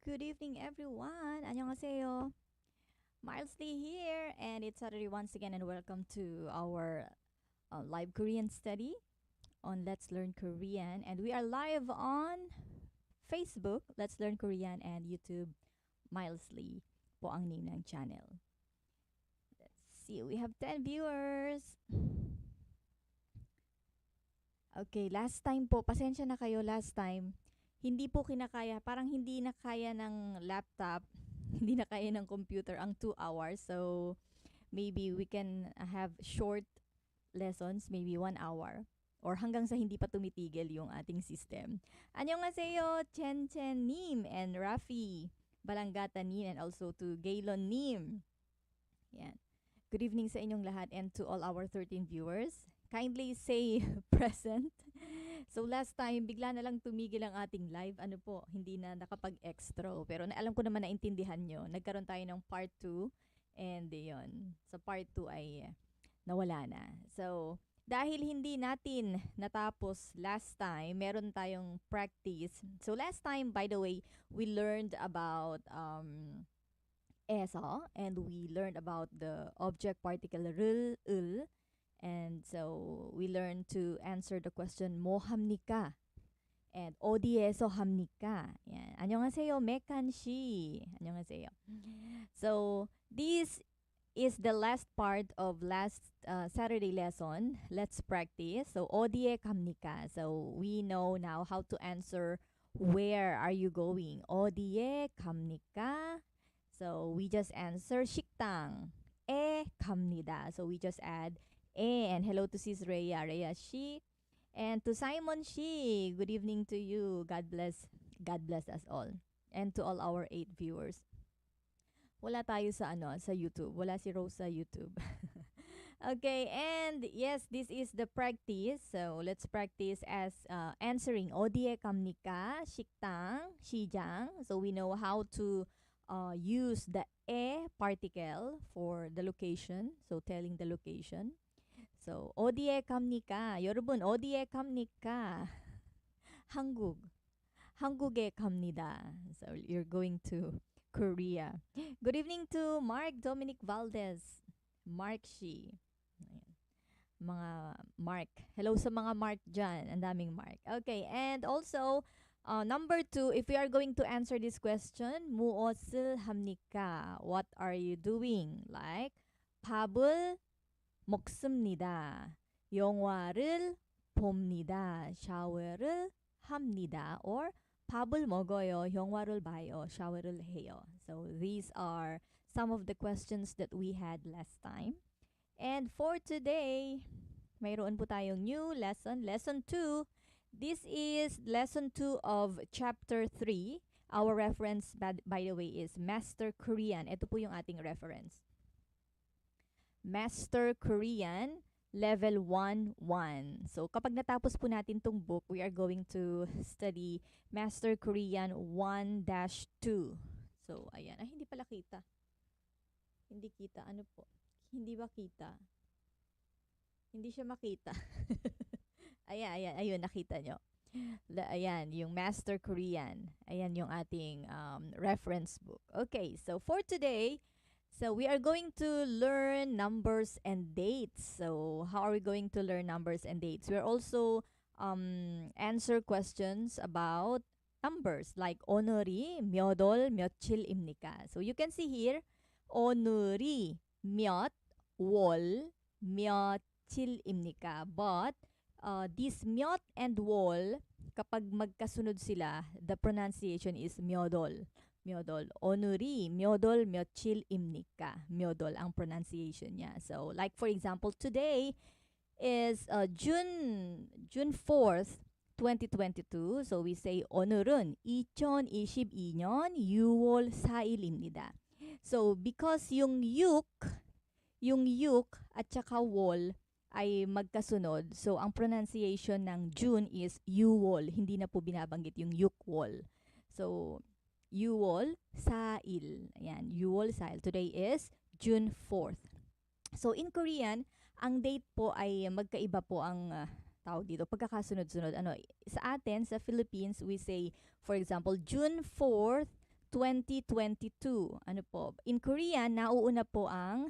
Good evening, everyone. 안녕하세요. Miles Lee here, and it's Saturday once again, and welcome to our live Korean study on Let's Learn Korean. And we are live on Facebook, Let's Learn Korean, and YouTube, Miles Lee po ang name ng channel. Let's see, we have 10 viewers. Okay, last time po, pasensya na kayo last time. Hindi po kinakaya, parang hindi na kaya ng laptop, hindi na kaya ng computer ang 2 hours. So, maybe we can have short lessons, maybe 1 hour. Or hanggang sa hindi pa tumitigil yung ating system. Annyeonghaseyo, Chen Chen Nim and Rafi Balangata Nim, and also to Gaylon Nim. Yan. Good evening sa inyong lahat and to all our 13 viewers. Kindly say present. So last time, bigla na lang tumigil ang ating live. Ano po, hindi na nakapag-extra. Pero alam ko naman naintindihan nyo. Nagkaroon tayo ng part 2. And yun, sa part 2 ay nawala na. So, dahil hindi natin natapos last time, meron tayong practice. So last time, by the way, we learned about ESA, and we learned about the object particle rul, ul. And so we learned to answer the question mo 합니까? And 어디에서 합니까? Yan. 안녕하세요, 메칸 씨. 안녕하세요. So this is the last part of last Saturday lesson. Let's practice. So 어디에 갑니까? So we know now how to answer where are you going? 어디에 갑니까? So we just answer 식당에 갑니다. So we just add and hello to Sis Rhea, Rhea Shi, and to Simon Shi. Good evening to you. God bless us all, and to all our 8 viewers. Wala tayo sa sa YouTube. Wala si Rose sa YouTube. Okay, and yes, this is the practice. So let's practice as answering 어디에 갑니까? 식당, 시장. So we know how to use the e particle for the location. So telling the location. So, 어디에 갑니까? 여러분, 어디에 갑니까? 한국. 한국에 갑니다. So, you're going to Korea. Good evening to Mark Dominic Valdez. Mark Shi. Ayan. Mga Mark. Hello sa mga Mark dyan. Ang daming Mark. Okay, and also, number 2, if we are going to answer this question, 무엇을 합니까? What are you doing? Like, 밥을 먹습니다. 영화를 봅니다. 샤워를 합니다. Or 밥을 먹어요. 영화를 봐요. 샤워를 해요. So these are some of the questions that we had last time. And for today, mayroon po tayong new lesson. Lesson 2. This is lesson 2 of chapter 3. Our reference, by the way, is Master Korean. Ito po yung ating reference. Master Korean Level 1-1. So, kapag natapos po natin tong book, we are going to study Master Korean 1-2. So, ayan. Ay, hindi pala kita. Hindi kita. Ano po? Hindi ba kita? Hindi siya makita. Ayan. Ayun, nakita nyo. Ayan, yung Master Korean. Ayan yung ating reference book. Okay, so for today, so we are going to learn numbers and dates. So how are we going to learn numbers and dates? We're also answer questions about numbers like 오늘이 몇 월 며칠입니까? So you can see here, 오늘이 몇 월 며칠입니까? But this 몇 and 월, kapag magkasunod sila, the pronunciation is 몇월. 몇월. 오늘이 몇월 며칠입니까? 몇월 ang pronunciation niya. So, like for example, today is June 4th, 2022. So, we say 오늘은 2022년 6월 4일입니다. So, because yung yuk at saka wol ay magkasunod. So, ang pronunciation ng June is yuwol. Hindi na po binabanggit yung yukwol. So, Yuwol Sail. Ayan, Yuwol Sail. Today is June 4th. So, in Korean, ang date po ay magkaiba po ang tawag dito, pagkakasunod-sunod. Sa atin, sa Philippines, we say, for example, June 4th, 2022. Ano po? In Korean, nauuna po ang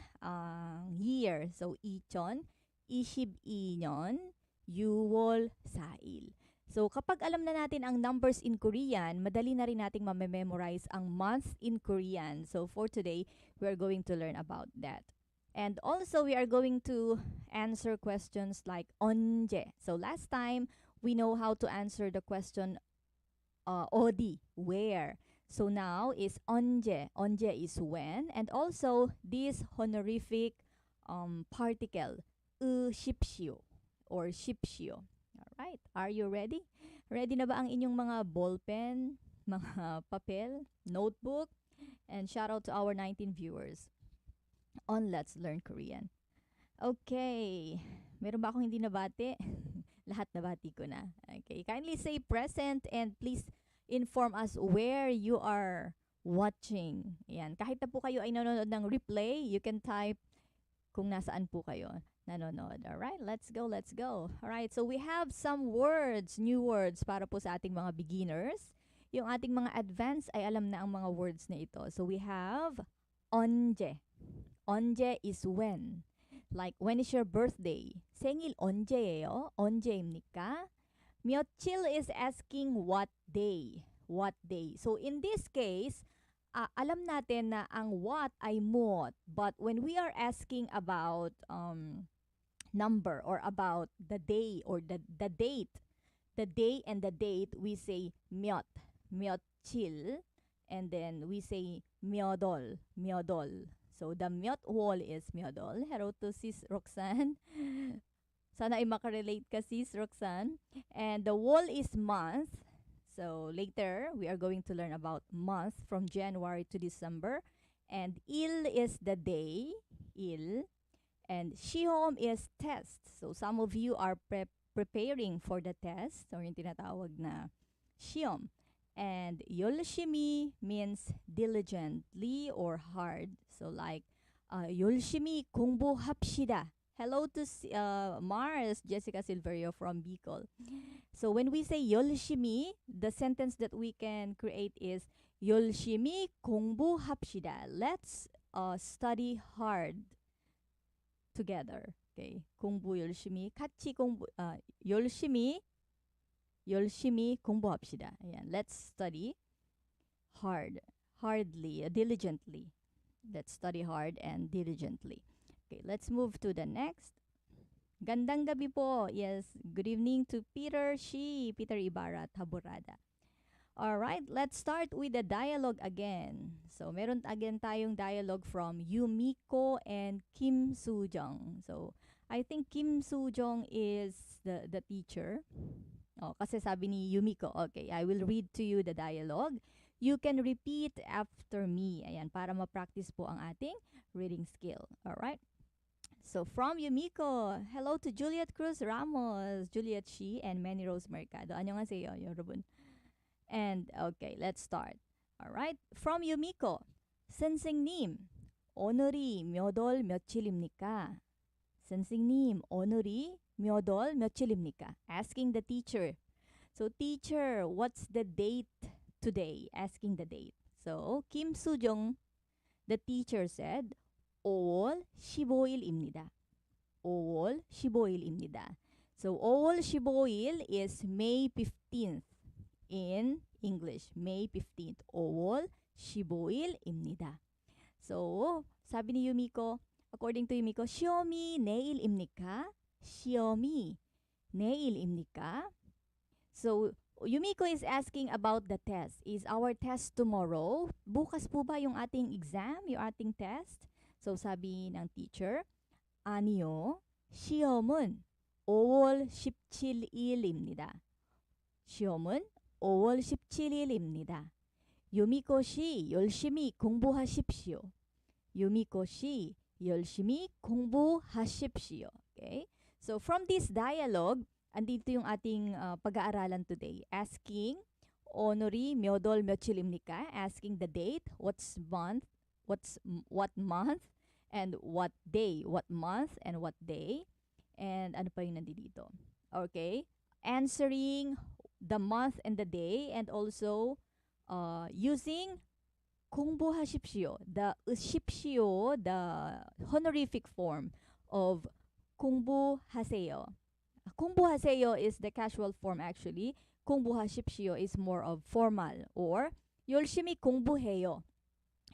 year. So, ichon, 22년 6월 4일. So, kapag alam na natin ang numbers in Korean, madali na rin nating mamememorize ang month in Korean. So, for today, we're going to learn about that. And also, we are going to answer questions like 언제. So, last time, we know how to answer the question 어디, where. So, now is 언제. 언제 is when. And also, this honorific particle, 으십시오 or 십시오. Alright, are you ready? Ready na ba ang inyong mga ballpen, mga papel, notebook? And shout out to our 19 viewers on Let's Learn Korean. Okay, meron ba akong hindi nabati? Lahat nabati ko na. Okay, kindly say present and please inform us where you are watching. Yan, kahit na po kayo ay nanonood ng replay, you can type kung nasaan po kayo nanonood. Alright, let's go, let's go. Alright, so we have some words, new words para po sa ating mga beginners. Yung ating mga advanced ay alam na ang mga words na ito. So we have 언제. 언제 is when. Like, when is your birthday? 생일 언제예요? 언제입니까? 며칠 is asking what day. What day. So in this case, alam natin na ang what ay 못. But when we are asking about number or about the day or the date, the day and the date, we say 몇, 며칠, and then we say 몇월, 몇월. So the 몇월 is 몇월. Hello to Sis Roxanne. Sana ay makarelate ka, Sis Roxanne. And the wol is month. So later, we are going to learn about month from January to December. And il is the day, il. And 시험 is test. So some of you are preparing for the test, or yung tinatawag na 시험. And 열심히 means diligently or hard. So like, 열심히 공부합시다. Hello to Mars, Jessica Silverio from Bicol. So when we say 열심히, the sentence that we can create is 열심히 공부합시다. Let's study hard together. Okay. 공부 열심히 같이 공부 열심히 공부합시다. Ayan. Let's study hardly, diligently. Let's study hard and diligently. Okay, let's move to the next. Gandang gabi po. Yes, good evening to Peter Ibarra, Taburada. Alright, let's start with the dialogue again. So, meron again tayong dialogue from Yumiko and Kim Soo-jung. So, I think Kim Soo-jung is the teacher. Oh, kasi sabi ni Yumiko. Okay, I will read to you the dialogue. You can repeat after me. Ayan, para ma-practice po ang ating reading skill. Alright? So, from Yumiko, hello to Juliet Cruz Ramos, Juliet Shi, and Manny Rose Mercado. 안녕하세요, 여러분. And, okay, let's start. Alright? From Yumiko, 선생님, 오늘이 몇 월 며칠입니까? 선생님, 오늘이 몇 월 며칠입니까? Asking the teacher. So, teacher, what's the date today? Asking the date. So, Kim Soo-jung, the teacher said, 5월 15일입니다. 5월 15일입니다. So, 5월 15일 is May 15th in English. May 15th. 5월 15일입니다. So, sabi ni Yumiko, according to Yumiko, 시험이 내일입니까? 시험이 내일입니까? So, Yumiko is asking about the test. Is our test tomorrow? Bukas po ba yung ating exam, yung ating test? So, sabi ng teacher, 아니요, 시험은 5월 17일입니다. 시험은 5월 17일입니다. 유미코 씨, 열심히 공부하십시오. 유미코 씨, 열심히 공부하십시오. Okay? So, from this dialogue, andito yung ating pag-aaralan today. Asking, 오늘이 몇 월 며칠입니까? Asking the date, what month, and what day, what month, and what day. And ano pa yung nandito? Okay? Answering the month and the day, and also using 공부하십시오. The 으십시오, the honorific form of 공부하세요. 공부하세요 is the casual form actually. 공부하십시오 is more of formal. Or 열심히 공부해요.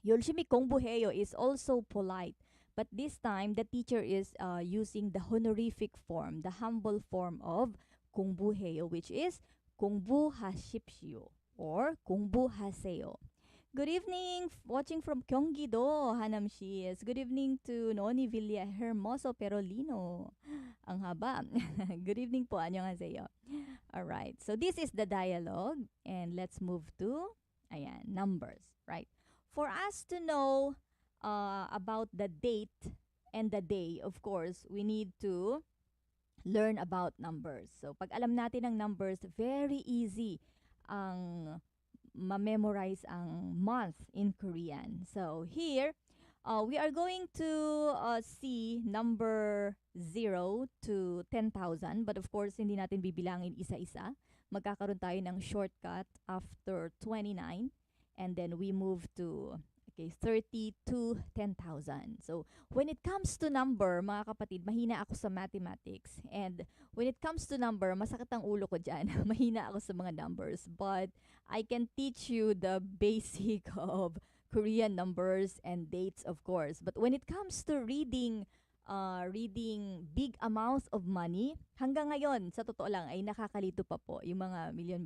열심히 공부해요 is also polite. But this time, the teacher is using the honorific form, the humble form of 공부해요, which is 공부하십시오 or 공부하세요. Good evening, watching from Gyeonggi-do, Hanam she is. Good evening to Noni Villa Hermoso Perolino. Ang haba. Good evening po, annyeonghaseyo. Alright, so this is the dialogue. And let's move to, ayan, numbers, right? For us to know about the date and the day, of course, we need to learn about numbers. So, pag alam natin ang numbers, very easy ang ma-memorize ang month in Korean. So, here, we are going to see number 0 to 10,000. But of course, hindi natin bibilangin isa-isa. Magkakaroon tayo ng shortcut after 29. And then we move to 30 to 10,000. So, when it comes to number, mga kapatid, mahina ako sa mathematics. And when it comes to number, masakit ang ulo ko dyan. Mahina ako sa mga numbers. But I can teach you the basic of Korean numbers and dates, of course. But when it comes to reading big amounts of money, hanggang ngayon, sa totoo lang, ay nakakalito pa po yung mga million.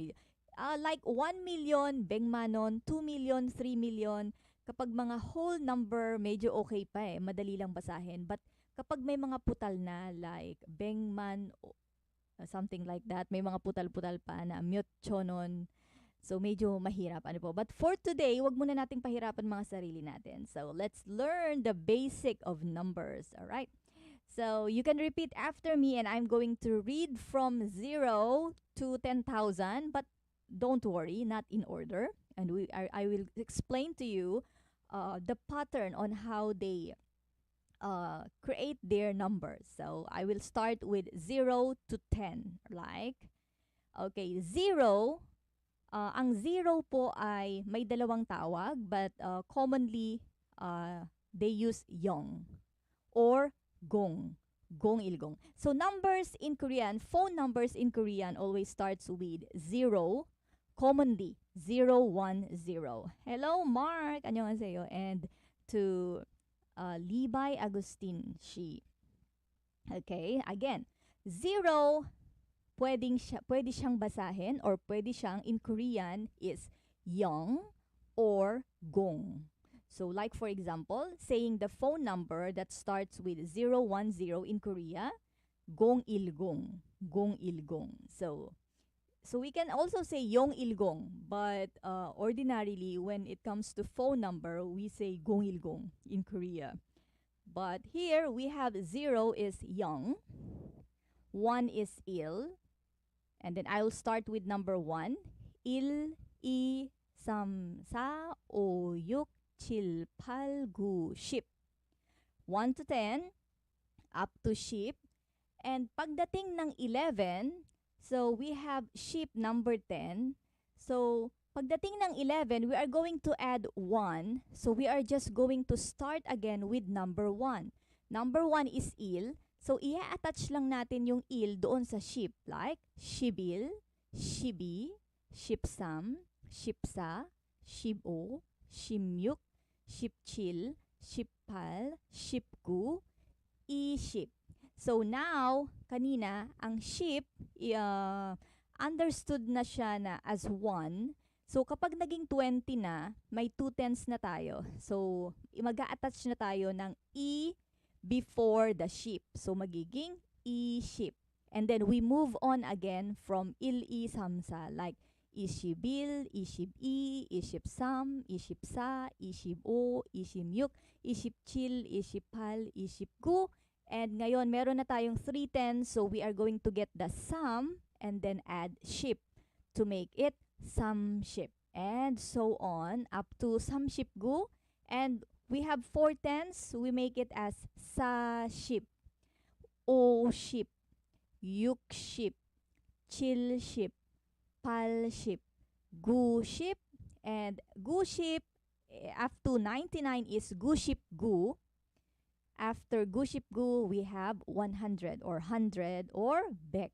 Like 1 million, bengmanon, 2 million, 3 million. Kapag mga whole number, medyo okay pa madali lang basahin. But kapag may mga putal na, like bengman, something like that, may mga putal-putal pa na myotchonon, so medyo mahirap. Ano po? But for today, wag muna nating pahirapan mga sarili natin. So let's learn the basic of numbers, alright? So you can repeat after me and I'm going to read from 0 to 10,000, but don't worry, not in order. And I will explain to you the pattern on how they create their numbers. So I will start with 0 to 10. Like, okay, 0, ang 0 po ay may dalawang tawag, but commonly they use yong or gong. Gong ilgong. So numbers in Korean, phone numbers in Korean always starts with 0, commonly 010. Hello, Mark. Annyeonghaseyo. And to Libay Agustin, she. Okay, again, 0, pwede siyang basahin or pwede siyang in Korean is young or gong. So like for example, saying the phone number that starts with 010 in Korea, gong ilgong. Gong ilgong. So we can also say Yong Ilgong, but ordinarily when it comes to phone number, we say Gong Ilgong in Korea. But here we have 0 is Young, 1 is Il, and then I'll start with number 1. Il, I, Sam, Sa, O, Yuk, Chil, Pal, Gu, Ship. 1 to 10, up to Ship. And pagdating ng 11, so we have sheep number 10. So pagdating ng 11, we are going to add 1. So we are just going to start again with number 1. Number 1 is il. So i-attach lang natin yung il doon sa sheep. Like shibil, shibi, shipsam, shipsa, shibo, shimyuk, shipchil, shippal, shipgu, i-ship. So now, kanina, ang sheep, understood na siya na as 1. So kapag naging 20 na, may 2 tenths na tayo. So mag-a-attach na tayo ng i before the sheep. So magiging i-sheep. And then we move on again from il-i samsa, like ishibil, ishib-i, iship-sam, iship-sa, ishib-o, ishim-yuk, iship-chil, iship-hal, iship-gu. And ngayon, meron na tayong 3 tenths, so we are going to get the sum and then add ship to make it samship. And so on, up to samshipgu. And we have 4 tenths, we make it as sa-ship, o-ship, yuk-ship, chil-ship, pal-ship, gu-ship, and gu-ship, Up to 99 is guship gu. After guship gu, we have 100 or 100 or bek.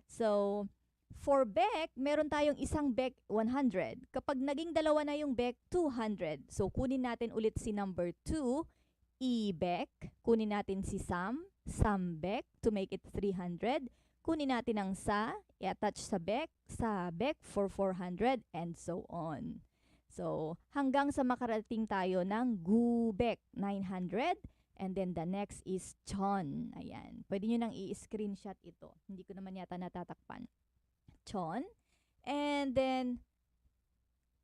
So, for bek, meron tayong isang bek 100. Kapag naging dalawa na yung bek, 200. So, kunin natin ulit si number 2, i-bek. Kunin natin si sam bek to make it 300. Kunin natin ang i-attach sa bek for 400 and so on. So, hanggang sa makarating tayo ng gubek, 900. And then the next is chon. Ayan. Pwede nyo nang i-screenshot ito. Hindi ko naman yata natatakpan. Chon. And then,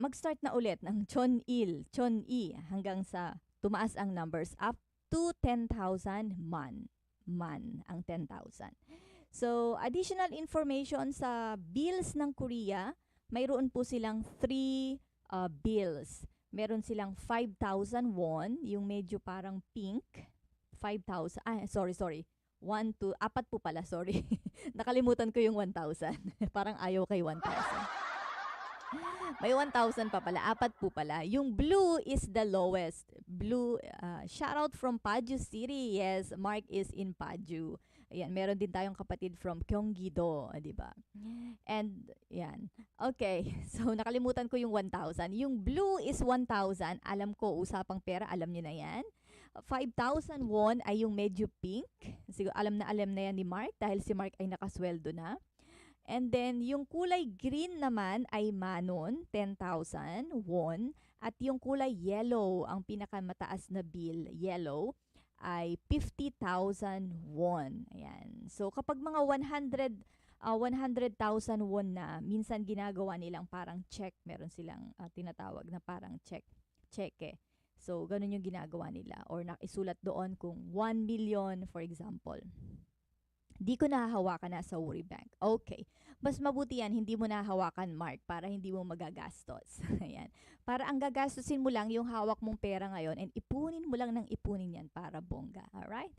mag-start na ulit ng chon-il, chon-i, hanggang sa tumaas ang numbers up to 10,000 man. Man ang 10,000. So, additional information sa bills ng Korea, mayroon po silang 3 bills. Meron silang 5,000 won, yung medyo parang pink. 5,000, sorry. 1, 2, apat po pala, sorry. Nakalimutan ko yung 1,000. Parang ayaw kay 1,000. May 1,000 pa pala, apat po pala. Yung blue is the lowest. Blue, shout out from Paju City. Yes, Mark is in Paju. Ayan, meron din tayong kapatid from Gyeonggi-do, di ba? And, yan. Okay, so nakalimutan ko yung 1,000. Yung blue is 1,000. Alam ko, usapang pera, alam niyo na yan. 5,000 won ay yung medyo pink. Siguro alam na yan ni Mark dahil si Mark ay nakasweldo na. And then, yung kulay green naman ay manon, 10,000 won. At yung kulay yellow, ang pinakamataas na bill, yellow, ay 50,000 won. Ayan. So, kapag mga 100,000 won na, minsan ginagawa nilang parang check. Meron silang tinatawag na parang cheque. So, ganun yung ginagawa nila. Or nakisulat doon kung 1 million, for example. Di ko nahahawakan na sa Worry Bank. Okay. Mas mabuti yan, hindi mo nahahawakan, Mark, para hindi mo magagastos. Ayan. Para ang gagastusin mo lang yung hawak mong pera ngayon and ipunin mo lang ng ipunin yan para bongga. Alright?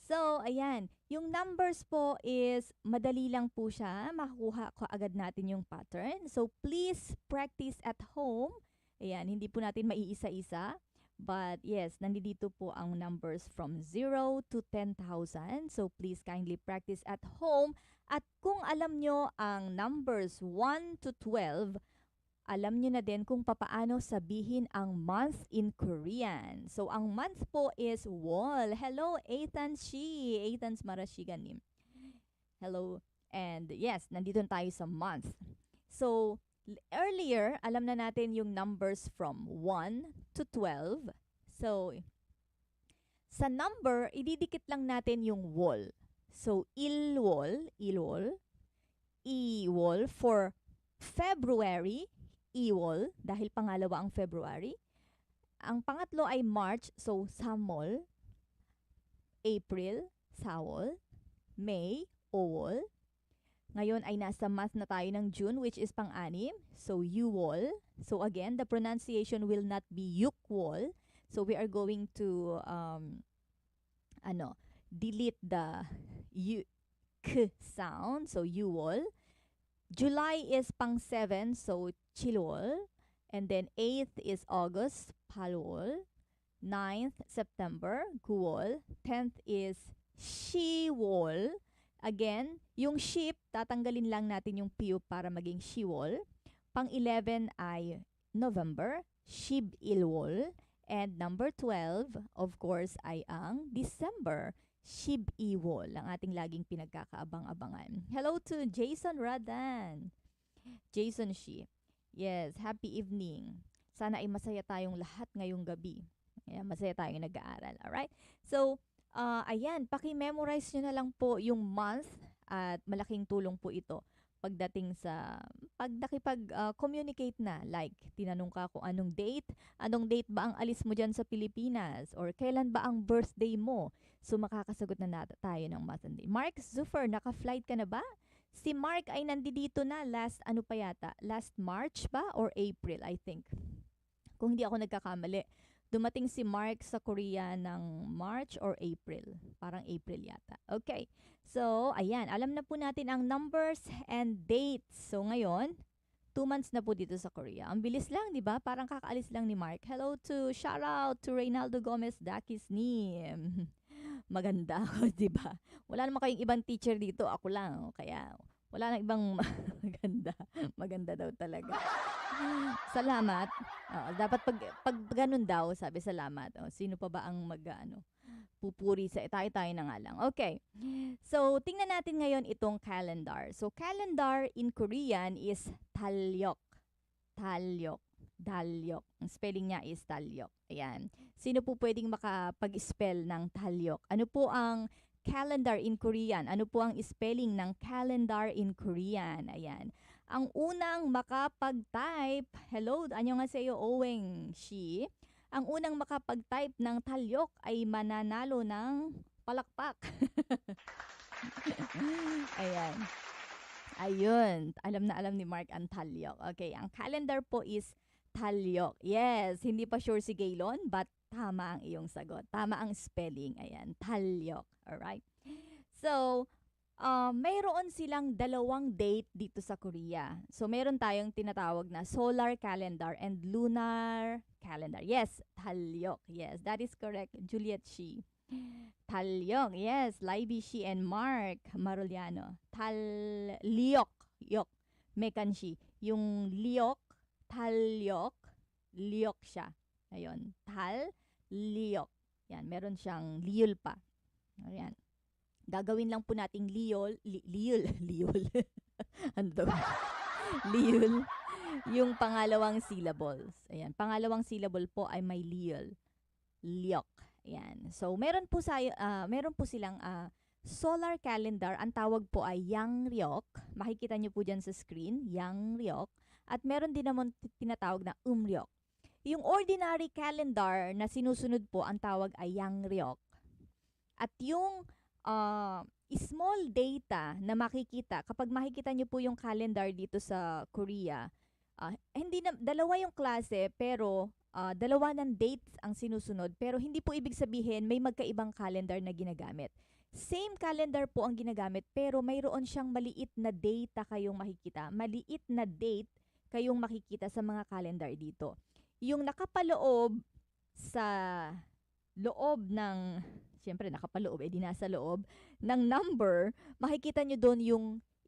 So, ayan. Yung numbers po is madali lang po siya. Makakuha ko agad natin yung pattern. So, please practice at home. Ayan, hindi po natin maiisa-isa. But yes, nandito po ang numbers from 0 to 10,000. So please kindly practice at home. At kung alam nyo ang numbers 1 to 12, alam nyo na din kung papaano sabihin ang month in Korean. So ang month po is wol. Hello, Ethan Shi. Ethan's Marashiganim. Hello. And yes, nandito tayo sa month. So, earlier, alam na natin yung numbers from 1 to 12. So, sa number, ididikit lang natin yung wol. So, ilwol, iwol for February, iwol, dahil pangalawa ang February. Ang pangatlo ay March, so samol. April, sawol. May, owol. Ngayon ay nasa month na tayo ng June, which is pang-anim. So, yuwol. So, again, the pronunciation will not be yukwol. So, we are going to, delete the k sound. So, yuwol. July is pang-7, so chilwol. And then, 8th is August, palwol. 9th, September, guwol. 10th is shiwol. Again, yung ship, tatanggalin lang natin yung piu para maging shiwol. Pang-11 ay November, shib-ilwol. And number 12, of course, ay ang December, shib-iwol, ang ating laging pinagkakaabang-abangan. Hello to Jason Radan. Jason Shi. Yes, happy evening. Sana ay masaya tayong lahat ngayong gabi. Ayan, masaya tayong nag-aaral. Alright? So, ayan, paki-memorize nyo na lang po yung month at malaking tulong po ito pagdating sa pag nakipag-communicate na. Like, tinanong ka kung anong date ba ang alis mo dyan sa Pilipinas or kailan ba ang birthday mo. So, makakasagot na tayo ng month and day. Mark Zufer, naka-flight ka na ba? Si Mark ay nandito na last March ba or April, I think. Kung hindi ako nagkakamali. Dumating si Mark sa Korea ng March or April. Parang April yata. Okay. So, ayan. Alam na po natin ang numbers and dates. So, ngayon, 2 months na po dito sa Korea. Ang bilis lang, di ba? Parang kakaalis lang ni Mark. Hello to, shout out to Reynaldo Gomez Dakis Nim. Maganda ako, di ba? Wala naman kayong ibang teacher dito, ako lang. Kaya wala nang ibang maganda. Maganda daw talaga. Salamat. Dapat pag ganun daw, sabi salamat. Sino pa ba ang pupuri sa tayo-tayo na nga lang. Okay. So, tingnan natin ngayon itong calendar. So, calendar in Korean is talyok. Talyok. Dalyok. Ang spelling niya is talyok. Ayan. Sino po pwedeng makapag-spell ng talyok? Ano po ang calendar in Korean? Ano po ang spelling ng calendar in Korean? Ayan. Ang unang makapag-type, hello, annyeonghaseyo, Oweng Shi. Ang unang makapag-type ng talyok ay mananalo ng palakpak. Ayan. Ayun. Alam na alam ni Mark ang talyok. Okay, ang calendar po is talyok. Yes, hindi pa sure si Gaylon, but tama ang iyong sagot. Tama ang spelling. Ayan, talyok. Alright. So, mayroon silang 2 date dito sa Korea. So, meron tayong tinatawag na solar calendar and lunar calendar. Yes, talyok. Yes, that is correct. Juliet Shi. Talyok. Yes, Libby Shi and Mark Maruliano. Talyok. Yok. Mekan Shi. Yung liok, talyok, liok siya. Ayun. Talyok. Yan, meron siyang liyul pa. Ayan. Gagawin lang po nating liyul. Ano daw? Liyul. Yung pangalawang syllables. Ayan. Pangalawang syllable po ay may liyul. Liok. Ayan. So, meron po silang solar calendar. Ang tawag po ay Yangryok. Makikita nyo po dyan sa screen. Yangryok. At meron din naman tinatawag na Umryok. Yung ordinary calendar na sinusunod po, ang tawag ay Yangryok. At yung small data na makikita, kapag makikita nyo po yung calendar dito sa Korea, hindi na, dalawa yung klase, pero dalawa ng dates ang sinusunod, pero hindi po ibig sabihin may magkaibang calendar na ginagamit. Same calendar po ang ginagamit, pero mayroon siyang maliit na data kayong makikita. Maliit na date kayong makikita sa mga calendar dito. Yung nakapaloob sa loob ng, siyempre nakapaloob, di nasa loob ng number, makikita nyo doon yung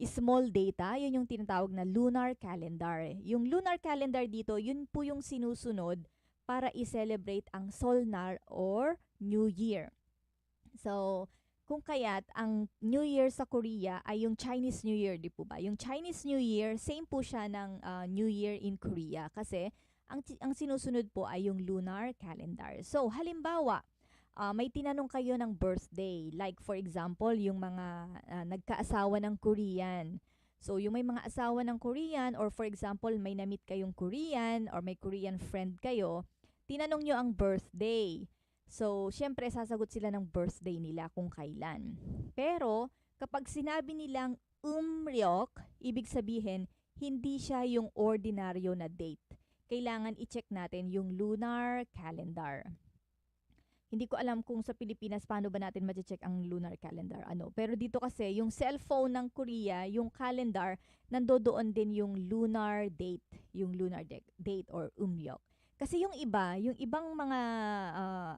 small data, yun yung tinatawag na lunar calendar. Yung lunar calendar dito, yun po yung sinusunod para i-celebrate ang Solnar or New Year. So, kung kaya't ang New Year sa Korea ay yung Chinese New Year, di po ba? Yung Chinese New Year, same po siya ng New Year in Korea kasi ang sinusunod po ay yung lunar calendar. So, halimbawa, may tinanong kayo ng birthday. Like for example, yung mga nagkaasawa ng Korean. So, yung may mga asawa ng Korean or for example, may na-meet kayong Korean or may Korean friend kayo, tinanong nyo ang birthday. So, syempre, sasagot sila ng birthday nila kung kailan. Pero, kapag sinabi nilang umryok, ibig sabihin, hindi siya yung ordinaryo na date. Kailangan i-check natin yung lunar calendar. Hindi ko alam kung sa Pilipinas paano ba natin ma-check ang lunar calendar. Pero dito kasi, yung cellphone ng Korea, yung calendar, nandoon din yung lunar date. Yung lunar date or umryok. Kasi yung ibang mga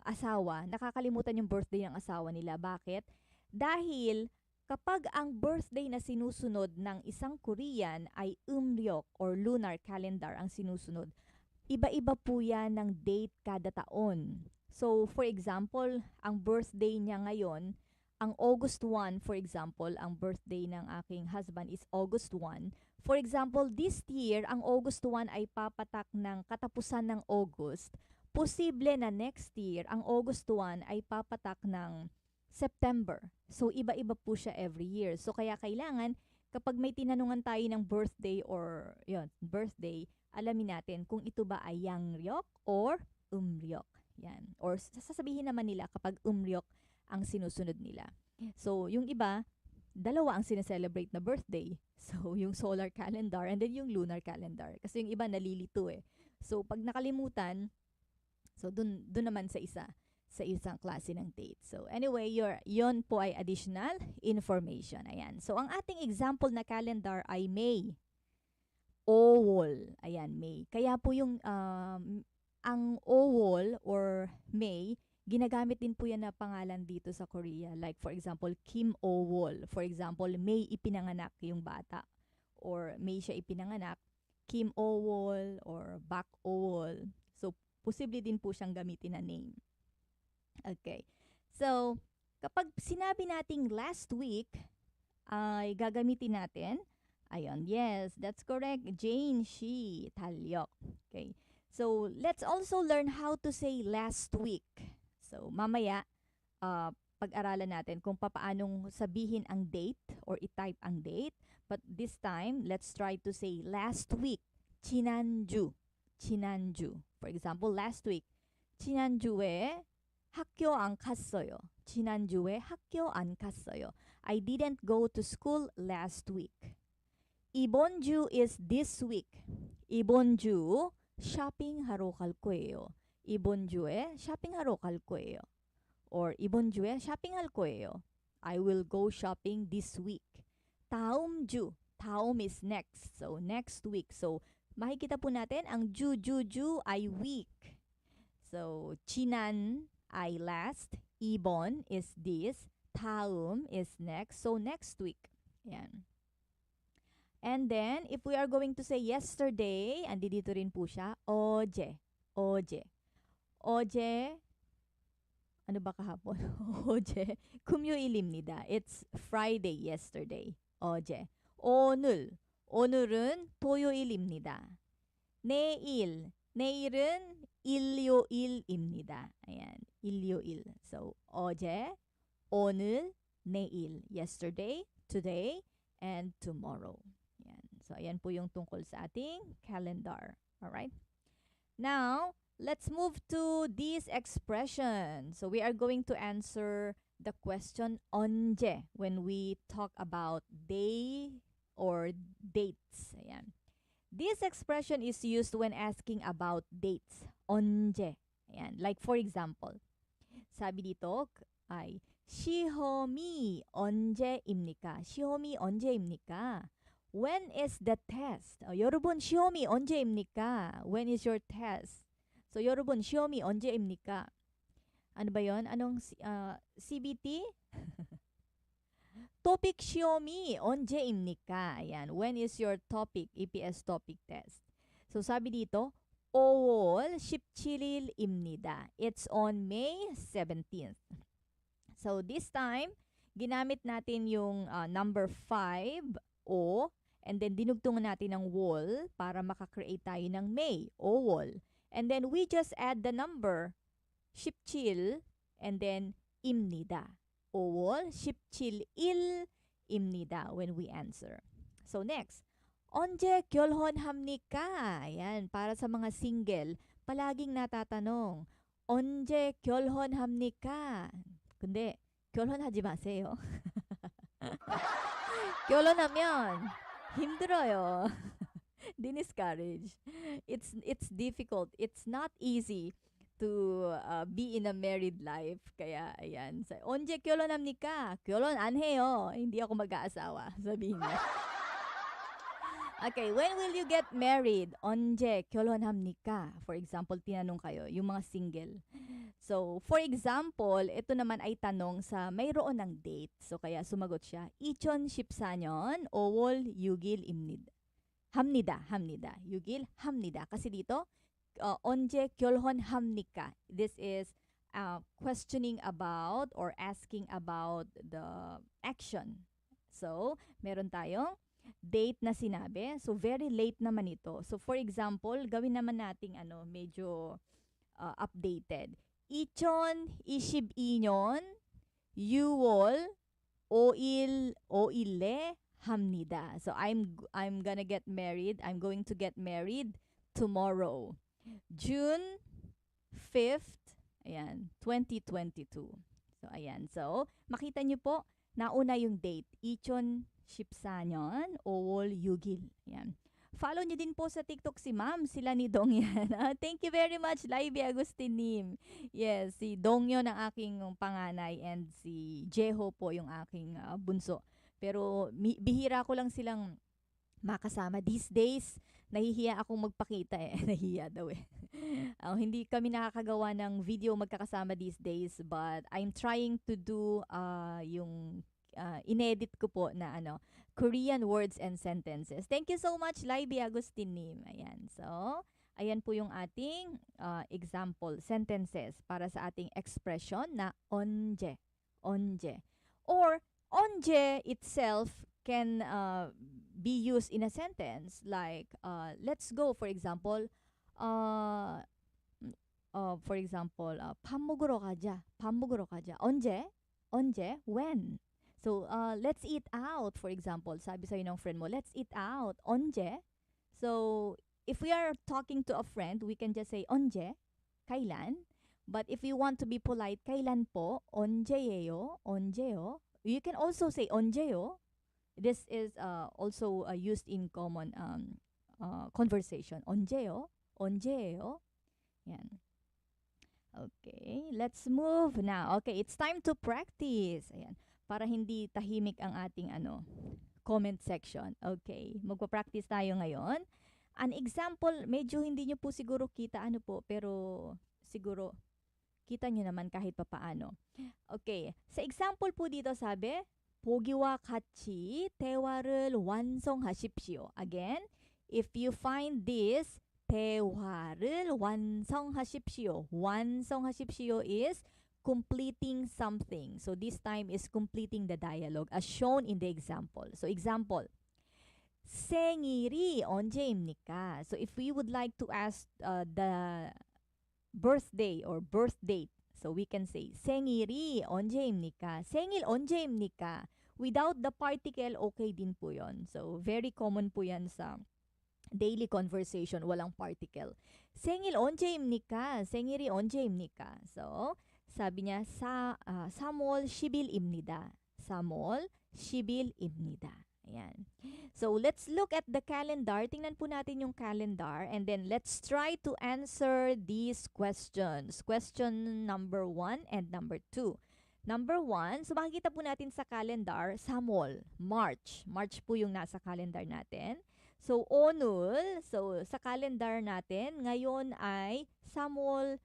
asawa, nakakalimutan yung birthday ng asawa nila. Bakit? Dahil kapag ang birthday na sinusunod ng isang Korean ay umryok or lunar calendar ang sinusunod, iba-iba po yan ng date kada taon. So, for example, ang birthday niya ngayon, ang August 1, for example, ang birthday ng aking husband is August 1. For example, this year, ang August 1 ay papatak ng katapusan ng August. Posible na next year, ang August 1 ay papatak ng September. So, iba-iba po siya every year. So, kaya kailangan, kapag may tinanungan tayo ng birthday or birthday, alamin natin kung ito ba ay Yangryok or Umryok. Yan. Or sasabihin naman nila kapag Umryok ang sinusunod nila. So, yung iba, dalawa ang sineselebrate na birthday. So, yung solar calendar and then yung lunar calendar. Kasi yung iba nalilito eh. So, pag nakalimutan, so dun naman sa isang klase ng date. So, anyway, yon po ay additional information. Ayan. So, ang ating example na calendar ay May. Owol. Ayan, May. Kaya po yung ang Owol or May, ginagamit din po yan na pangalan dito sa Korea. Like for example, Kim Owol. For example, May ipinanganak yung bata. Or May siya ipinanganak. Kim Owol or Bak Owol. So, posible din po siyang gamitin na name. Okay. So, kapag sinabi nating last week, ay gagamitin natin. Ayun, yes, that's correct. Jane, she, talyok. Okay. So, let's also learn how to say last week. So, mamaya, pag-aralan natin kung paanong sabihin ang date or i-type ang date. But this time, let's try to say last week. 지난주. 지난주. For example, last week. 지난주에 학교 안 갔어요. 지난주에 학교 안 갔어요. I didn't go to school last week. 이번 주 is this week. 이번 주 쇼핑하러 갈 거예요. 이번 주에 쇼핑하러 갈 거예요. Or 이번 주에 쇼핑할 거예요. I will go shopping this week. 다음 주. 다음 is next. So, next week. So, makikita po natin ang ju ay week. So, 지난 ay last. 이번 is this. 다음 is next. So, next week. Yan. And then, if we are going to say yesterday, andi dito rin po siya, 어제. 어제. 어제, ano ba kahapon? 어제, 금요일입니다. It's Friday yesterday. 어제. 오늘. 오늘은 토요일입니다. 내일. 내일은 일요일입니다. Ayan, 일요일. So, 어제, 오늘, 내일. Yesterday, today, and tomorrow. Ayan. So, ayan po yung tungkol sa ating calendar. Alright? Now, let's move to this expression. So, we are going to answer the question 언제 when we talk about day or dates. Ayan. This expression is used when asking about dates. 언제. Ayan. Like for example, sabi dito ay 시험이 언제입니까? 시험이 언제입니까? When is the test? 여러분 시험이 언제입니까? When is your test? So 여러분 시험이 언제입니까? Ano ba 'yon? Anong CBT? Topic 시험이 언제입니까? Ayan. When is your topic? EPS topic test. So sabi dito, 5월 17일입니다. It's on May 17th. So this time, ginamit natin yung number 5, O, and then dinugtungan natin ng wall para makakreate tayo ng May, O wall. And then we just add the number 17, and then 입니다. 5월 17일입니다 when we answer. So next, 언제 결혼합니까? Ayan, para sa mga single, palaging natatanong, 언제 결혼합니까? 근데 결혼하지 마세요. 결혼하면 힘들어요. Discourage. It's difficult. It's not easy to be in a married life. Kaya, ayan. So, 언제 결혼합니까? 결혼 안 해요. Hindi ako mag-aasawa. Sabihin niya. Okay, when will you get married? 언제 결혼합니까? For example, tinanong kayo, yung mga single. So, for example, ito naman ay tanong sa mayroon ng date. So, kaya sumagot siya, 2014년 5월 6일입니다. 합니다. 6일 합니다. Kasi dito, 언제 결혼합니까? This is questioning about or asking about the action. So, meron tayong date na sinabi. So, very late naman ito. So, for example, gawin naman nating medyo updated. 2022년 6월 5일에 합니다. So, I'm gonna get married. I'm going to get married tomorrow. June 5th, ayan, 2022. So, ayan. So, makita nyo po, nauna yung date. 2014년 5월 6일. Ayan. Follow nyo din po sa TikTok si Ma'am, sila ni Dong yan. Thank you very much, Laiby Agustinim. Yes, si Dong yon ang aking panganay and si Jeho po yung aking bunso. Pero bihira ko lang silang makasama. These days, nahihiya akong magpakita eh. Nahihiya daw eh. Hindi kami nakakagawa ng video magkakasama these days, but I'm trying to do yung inedit ko po na Korean words and sentences. Thank you so much, Laibi Agustinim. Ayan. So, ayan po yung ating example sentences para sa ating expression na onje. Onje. Or, onje itself can be used in a sentence like let's go for example 밥 먹으러 가자. 밥 먹으러 가자. 언제? 언제? When? So let's eat out for example. Sabi sa'yo ng friend mo, let's eat out. 언제? So if we are talking to a friend, we can just say 언제? kailan? But if you want to be polite, kailan po? 언제예요? 언제요? You can also say 언제요. This is also used in common conversation. 언제요? 언제예요? Yan. Okay, let's move now. Okay, it's time to practice. Ayan. Para hindi tahimik ang ating comment section. Okay, magpa-practice tayo ngayon. An example, medyo hindi nyo po siguro kita pero siguro kita nyo naman kahit papaano. Okay, sa example po dito sabi, 보기와 같이 대화를 완성하십시오. Again, if you find this, 대화를 완성하십시오. 완성하십시오 is completing something. So this time is completing the dialogue as shown in the example. So example, 생일이 언제입니까? So if we would like to ask the birthday or birth date, so we can say 생일이 언제입니까? 생일 언제입니까? Without the particle, okay din po yon. So very common po yan sa daily conversation, walang particle. 생일 언제입니까? 생일이 언제입니까? So sabi niya 3월 10일입니다. 3월 10일입니다. Ayan. So let's look at the calendar. Tingnan po natin yung calendar and then let's try to answer these questions. Question number 1 and number 2. Number 1, so makikita po natin sa calendar, 3월, March. March po yung nasa calendar natin. So 오늘, so sa calendar natin, ngayon ay 3월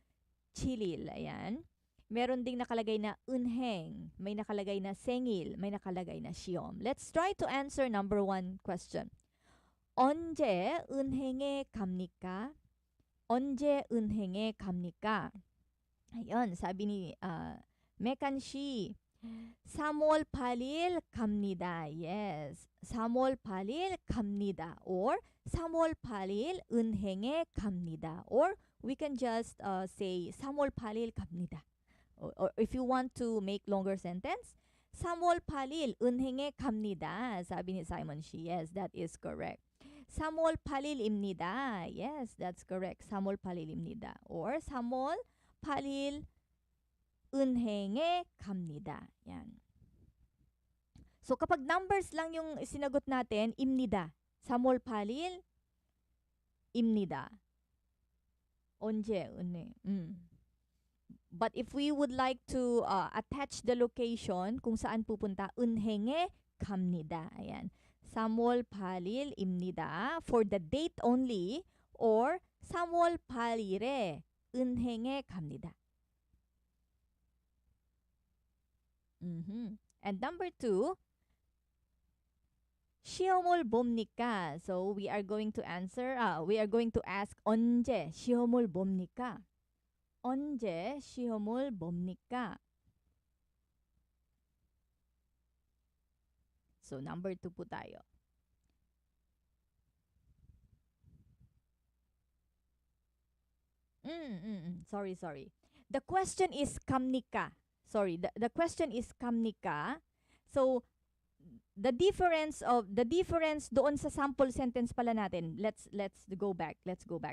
7일. Ayan. Meron ding nakalagay na 은행, may nakalagay na 생일, may nakalagay na 시험. Let's try to answer number 1 question. 언제 은행에 갑니까? 언제 은행에 갑니까? Ayun, sabi ni Mekan Shi, 3월 8일 갑니다. Yes, 3월 8일 갑니다. Or 3월 8일 은행에 갑니다. Or we can just say 3월 8일 갑니다. Or if you want to make longer sentence, 3월 8일 은행에 갑니다. 사비 ni Simon Shi. Yes, that is correct. 3월 8일입니다. Yes, that's correct. 3월 8일입니다. Or 3월 8일 은행에 갑니다. Yan. So kapag numbers lang yung sinagot natin, 입니다. 3월 8일 입니다. 언제 은행. But if we would like to attach the location kung saan pupunta, 은행에 갑니다. Ayan. 3월 8일입니다. For the date only. Or 3월 8일에 은행에 갑니다. And number 2, 시험을 봅니까? So we are going to answer, we are going to ask 언제 시험을 봅니까? 언제 시험을 봅니까? So number 2 po tayo. Sorry. The question is 갑니까? Sorry, the question is 갑니까? So the difference doon sa sample sentence pala natin. Let's go back.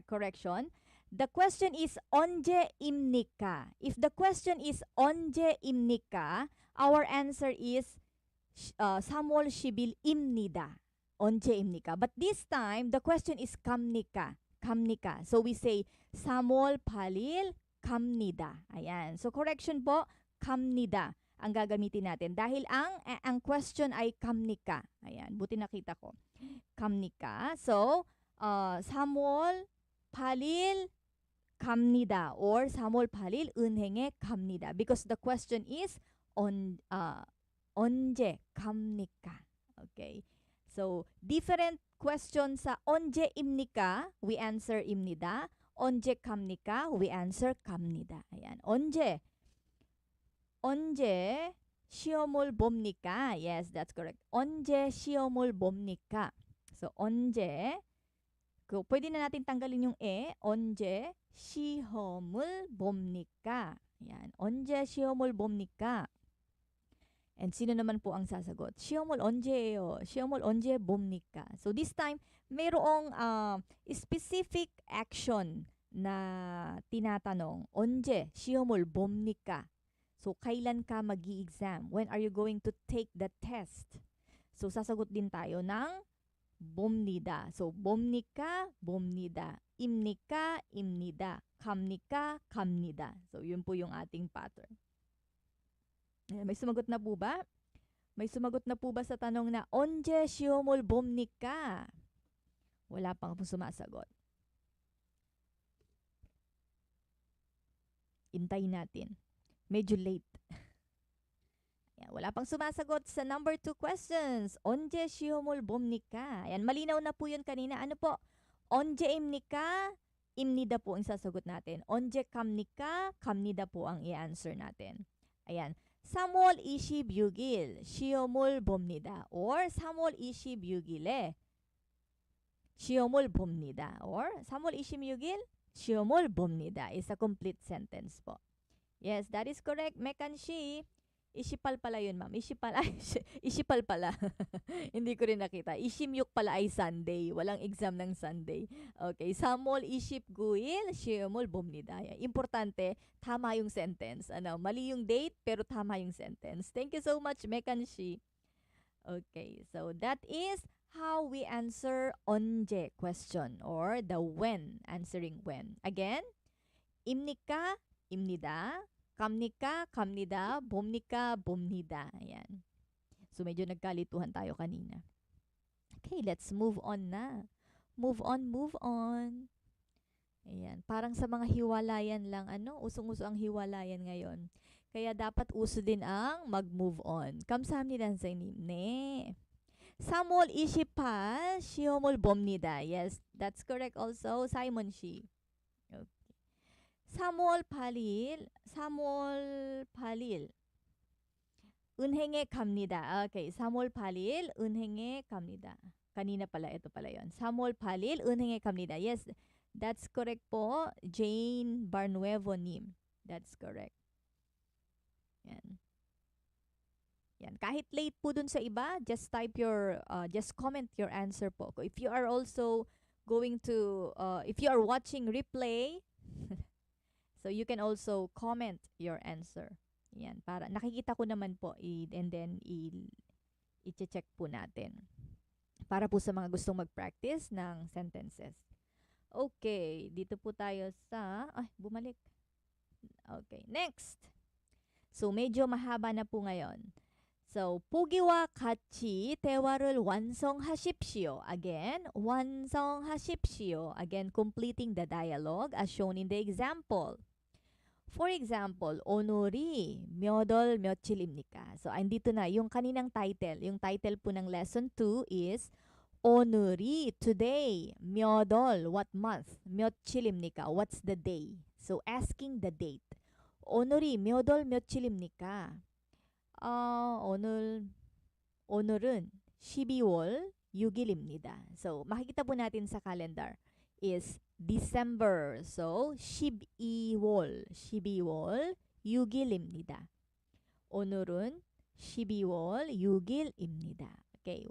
Correction. The question is 언제입니까? If the question is 언제입니까, our answer is 3월 10일입니다. 언제입니까? But this time the question is 갑니까? 갑니까? So we say 3월 8일 갑니다. Ayan. So correction po, 갑니다 ang gagamitin natin dahil ang question ay 갑니까. Ayan, buti nakita ko. 갑니까? So, 3월 8일 갑니다 or 3월 8일 은행에 갑니다. Because the question is 언제 갑니까? Okay. So, different question sa 언제입니까? We answer 입니다. 언제 갑니까? We answer 갑니다. Ayan. 언제 시험을 봅니까? Yes, that's correct. 언제 시험을 봅니까? So, 언제 pwede na natin tanggalin yung 언제 시험을 봅니까? Yan. 언제 시험을 봅니까? And sino naman po ang sasagot? 시험을 언제예요? 시험을 언제 봅니까? So this time, mayroong specific action na tinatanong. 언제 시험을 봅니까? So kailan ka magi-exam? When are you going to take the test? So sasagot din tayo ng 봅니다. So 봅니까? 봅니다. 입니까? 입니다. 갑니까? 갑니다. So yun po yung ating pattern. May sumagot na po ba? May sumagot na po ba sa tanong na 언제 시험을 봅니까? Wala pang po sumasagot. Intayin natin. Medyo late. Yan, wala pang sumasagot sa number 2 questions. 언제 시험을 봅니까? Yan, malinaw na po yun kanina. Ano po? 언제입니까? 입니다 po ang sasagot natin. 언제 갑니까? 갑니다 po ang i-answer natin. Ayan. 3월 26일 시험을 봅니다. Or 3월 26일에 시험을 봅니다. Or 3월 26일 시험을 봅니다. Is a complete sentence po. Yes, that is correct. Mekanshi. Isipal pala yun, ma'am. Isipal pala. Hindi ko rin nakita. Ishimyuk pala ay Sunday. Walang exam ng Sunday. Okay. 3월 29일 시험을 봅니다. Importante, tama yung sentence. Mali yung date, pero tama yung sentence. Thank you so much, Mekanshi. Okay. So, that is how we answer 언제 question or the when, answering when. Again, 입니까? 입니다. 갑니까? 갑니다. 봅니까? 봅니다. Ayan. So, medyo nagkalituhan tayo kanina. Okay, let's move on na. Move on, move on. Ayan. Parang sa mga hiwalayan lang, usong-uso ang hiwalayan ngayon. Kaya dapat uso din ang mag-move on. 감사합니다, 선생님. 네. 3월 28, 시험을 봅니다. Yes, that's correct also, Simon Shi. Okay. 3월 8일 은행에 갑니다. Okay, 3월 8일 은행에 갑니다. Kanina pala, ito pala yon. 3월 8일 은행에 갑니다. Yes, that's correct po, Jane Barnuevo Nim. That's correct. Yan. Yan. Kahit late po dun sa iba, just just comment your answer po. If you are also going to, if you are watching replay, so you can also comment your answer. Yan, para nakikita ko naman po and then i-check po natin. Para po sa mga gustong mag-practice ng sentences. Okay, dito po tayo sa bumalik. Okay, next. So medyo mahaba na po ngayon. So 보기와 같이 대화를 완성하십시오. Again, 완성하십시오. Again, completing the dialogue as shown in the example. For example, 오늘이 몇 월 며칠입니까? So, andito na yung kaninang title. Yung title po ng lesson 2 is 오늘이 today. 몇 월, what month? 며칠입니까? What's the day? So, asking the date. 오늘이 몇 월 며칠입니까? 오늘은 12월 6일입니다. So, makikita po natin sa calendar is December. So, 12월 6일입니다. 오늘은 12월 6일입니다. Okay.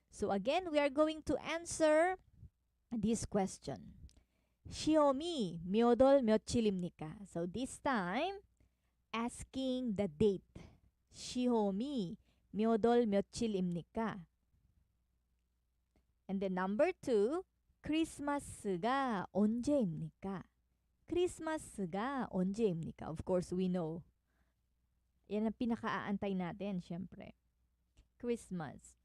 So, again, we are going to answer this question. 시험이 몇 월 며칠입니까? So, this time, asking the date. 시험이 몇 월 며칠입니까? And then number 2, 크리스마스가 언제입니까? 크리스마스가 언제입니까? Of course, we know. Yan ang pinaka-aantay natin, syempre. Christmas.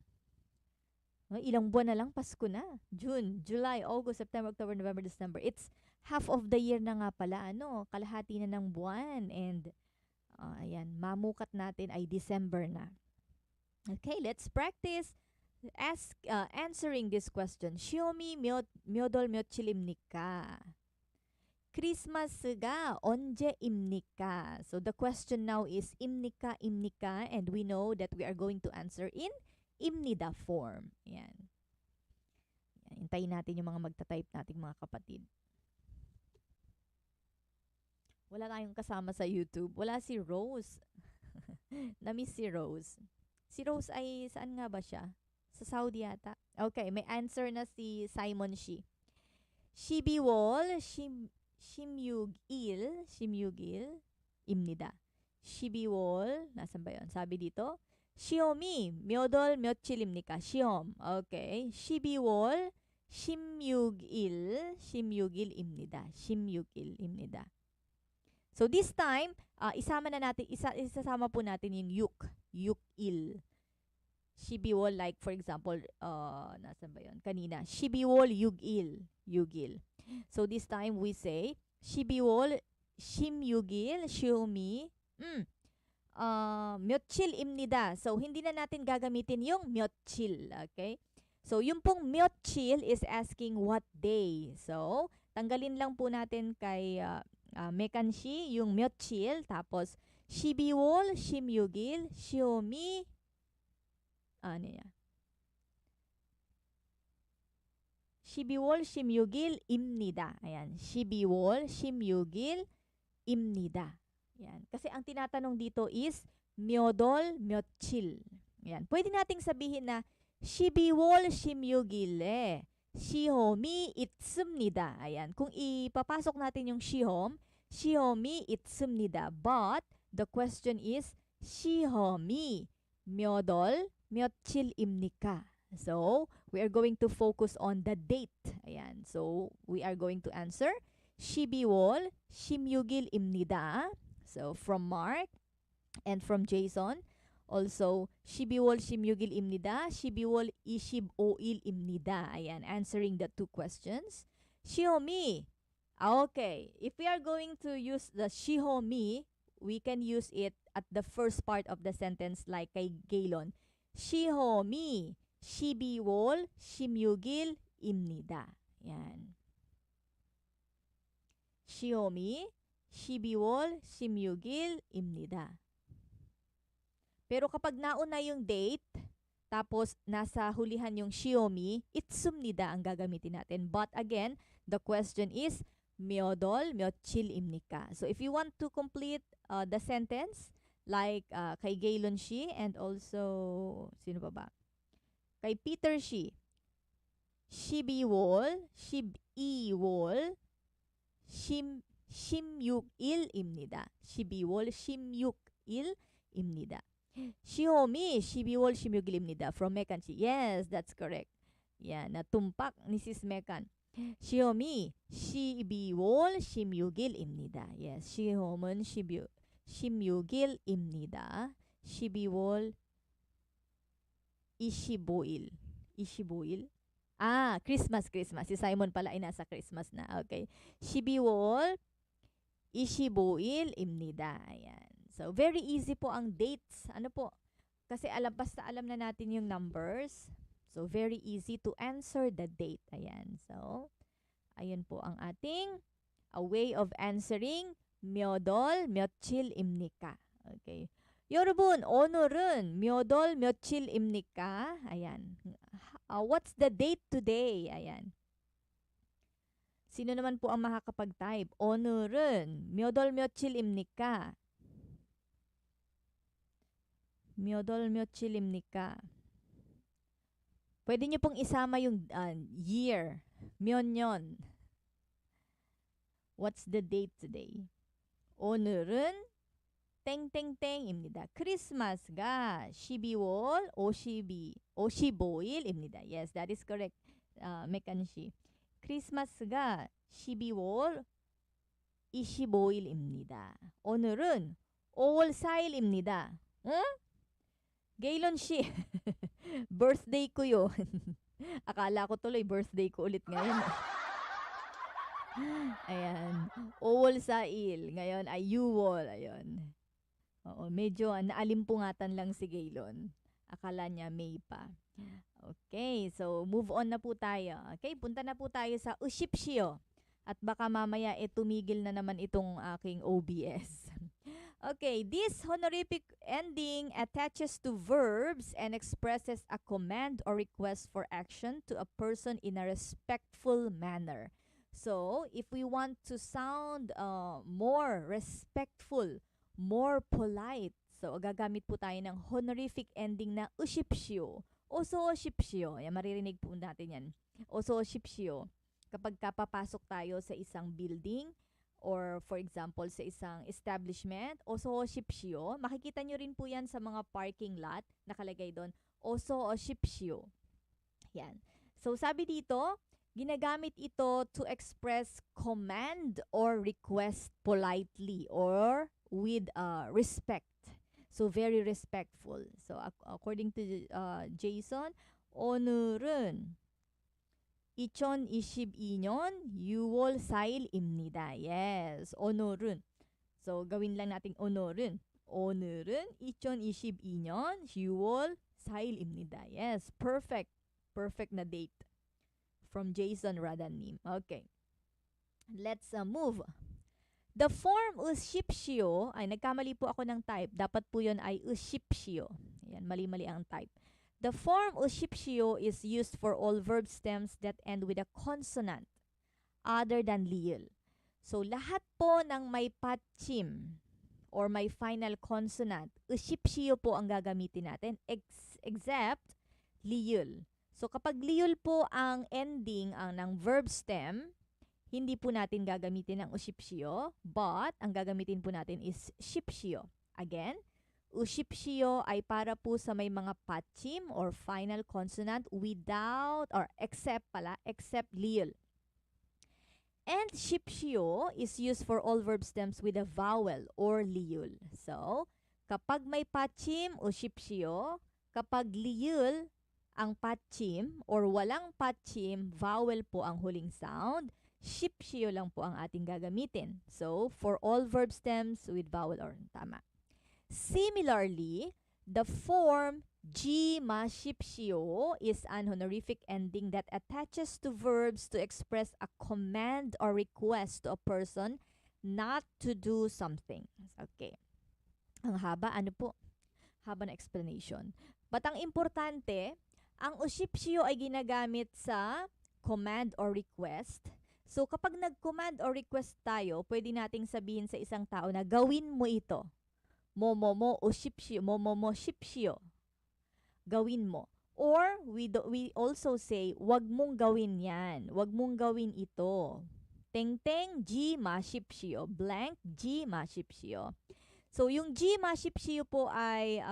Ilang buwan na lang, Pasko na. June, July, August, September, October, November, December. It's half of the year na nga pala, ano, kalahati na ng buwan. And, ayan, mamukat natin ay December na. Okay, let's practice answering this question. Shiomi 몇월 며칠입니까? 크리스마스가 언제입니까? So the question now is imnika, and we know that we are going to answer in imnida form. Yan. Hintayin natin yung mga magta-type nating mga kapatid. Wala tayong kasama sa YouTube. Wala si Rose. Na-miss si Rose. Si Rose ay, saan nga ba siya? Sa Saudi yata. Okay, may answer na si Simon Shi. 12월 16일입니다. 12월, nasan ba yun? Sabi dito, 시험이 몇 월 며칠입니까? 시험. Okay. 12월 16일입니다. 16일입니다. So this time, isama na natin, isasama po natin yung yuk-il. 12월, like for example, nasan ba yun? Kanina, 12월 6일. So this time we say 12월 16일 시험이 며칠입니다. So hindi na natin gagamitin yung 며칠, okay? So yung pong 며칠 is asking what day. So tanggalin lang po natin kay mekanshi yung 며칠, tapos 12월 16일 시험이 ano yan? 12월 16일입니다. Ayan, 12월 16일입니다. Ayan. Kasi ang tinatanong dito is 몇월 며칠. Ayan. Pwede nating sabihin na 12월 16일에 시험이 있습니다. Ayan. Kung ipapasok natin yung 시험이 있습니다. But the question is 시험이 몇월 며칠입니까? So, we are going to focus on the date. Ayan. So, we are going to answer 12월 16일입니다. So, from Mark and from Jason. Also, 12월 16일입니다. 12월 25일입니다. Ayan, answering the two questions. 시험이. Okay. If we are going to use the 시험이, we can use it at the first part of the sentence like kay Gaylon. 시험이 12월 16일입니다. Yan. 시험이 12월 16일입니다. Pero kapag nauna yung date, tapos nasa hulihan yung 시험이, 있습니다 ang gagamitin natin. But again, the question is 몇 월 며칠입니까? So if you want to complete the sentence, like kay Gaylon Shi and also, sino ba? Kay Peter Shi. 12월 16일입니다. 12월 16일입니다. 시험이 12월 16일입니다. From Mekan Shi. Yes, that's correct. Yan, natumpak ni Sis Mekan. 시험이 12월 16일입니다. Yes, 시험은 16일입니다. 12월 25일. 25일? Christmas. Si Simon pala ay nasa Christmas na. Okay. 12월 25일입니다. Ayan. So, very easy po ang dates. Ano po? Kasi basta alam na natin yung numbers. So, very easy to answer the date. Ayan. So, ayun po ang ating a way of answering 몇 월 며칠입니까? Okay. 여러분, 오늘은 몇 월 며칠입니까? Ayan. What's the date today? Ayan. Sino naman po ang makakapag-type? 오늘은 몇 월 며칠입니까? 몇 월 며칠입니까? Pwede nyo pong isama yung year. 몇 년. What's the date today? 오늘은 땡땡땡입니다. 크리스마스가 12월 55일입니다. Yes, that is correct. 메칸시. 크리스마스가 12월 25일입니다. 오늘은 5월 4일입니다. 응? 게일론 씨. Birthday ko yun. Akala ko tuloy birthday ko ulit ngayon. Ayan. Uwol sa il. Ngayon ay yuwol. Ayun. Oo, medyo naalimpungatan lang si Gaylon. Akala niya May pa. Okay, so move on na po tayo. Okay, punta na po tayo sa ushipshio. At baka mamaya tumigil na naman itong aking OBS. Okay, this honorific ending attaches to verbs and expresses a command or request for action to a person in a respectful manner. So, if we want to sound more respectful, more polite, so gagamit po tayo ng honorific ending na ushipshio. Oso shipshio. Yan, maririnig po natin yan. Oso shipshio. Kapag kapapasok tayo sa isang building, or for example, sa isang establishment, oso shipshio. Makikita nyo rin po yan sa mga parking lot. Nakalagay doon, oso shipshio. Yan. So, sabi dito, ginagamit ito to express command or request politely or with respect. So, very respectful. So, according to Jason, 오늘은 2022년 6월 4일입니다. Yes, 오늘은. So, gawin lang natin 오늘은. 오늘은 2022년 6월 4일입니다. Yes, perfect. Perfect na date. From Jason Radanim. Okay. Let's move. The form ushipshio, ay nagkamali po ako ng type. Dapat po yun ay ushipshio. Ayan, mali-mali ang type. The form ushipshio is used for all verb stems that end with a consonant other than liyul. So, lahat po ng may patchim or may final consonant, ushipshio po ang gagamitin natin except liyul. So, kapag liyul po ang ending ng verb stem, hindi po natin gagamitin ang ushipshio, but ang gagamitin po natin is shipshio. Again, ushipshio ay para po sa may mga patchim or final consonant without or except liyul. And shipshio is used for all verb stems with a vowel or liyul. So, kapag may patchim, ushipshio. Kapag liyul ang patchim or walang patchim, vowel po ang huling sound, shipshio lang po ang ating gagamitin. So, for all verb stems with vowel or tama. Similarly, the form G ma shipshio is an honorific ending that attaches to verbs to express a command or request to a person not to do something. Okay. Ang haba, ano po? Haba na explanation. But ang importante, ang ushipshio ay ginagamit sa command or request. So, kapag nag-command or request tayo, pwede nating sabihin sa isang tao na gawin mo ito. Momomo ushipshio, momomo shipshio. Gawin mo. Or, we also say, wag mong gawin yan. Wag mong gawin ito. Teng-teng, G ma shipshio. Blank, G ma shipshio. So, yung G ma shipshio po ay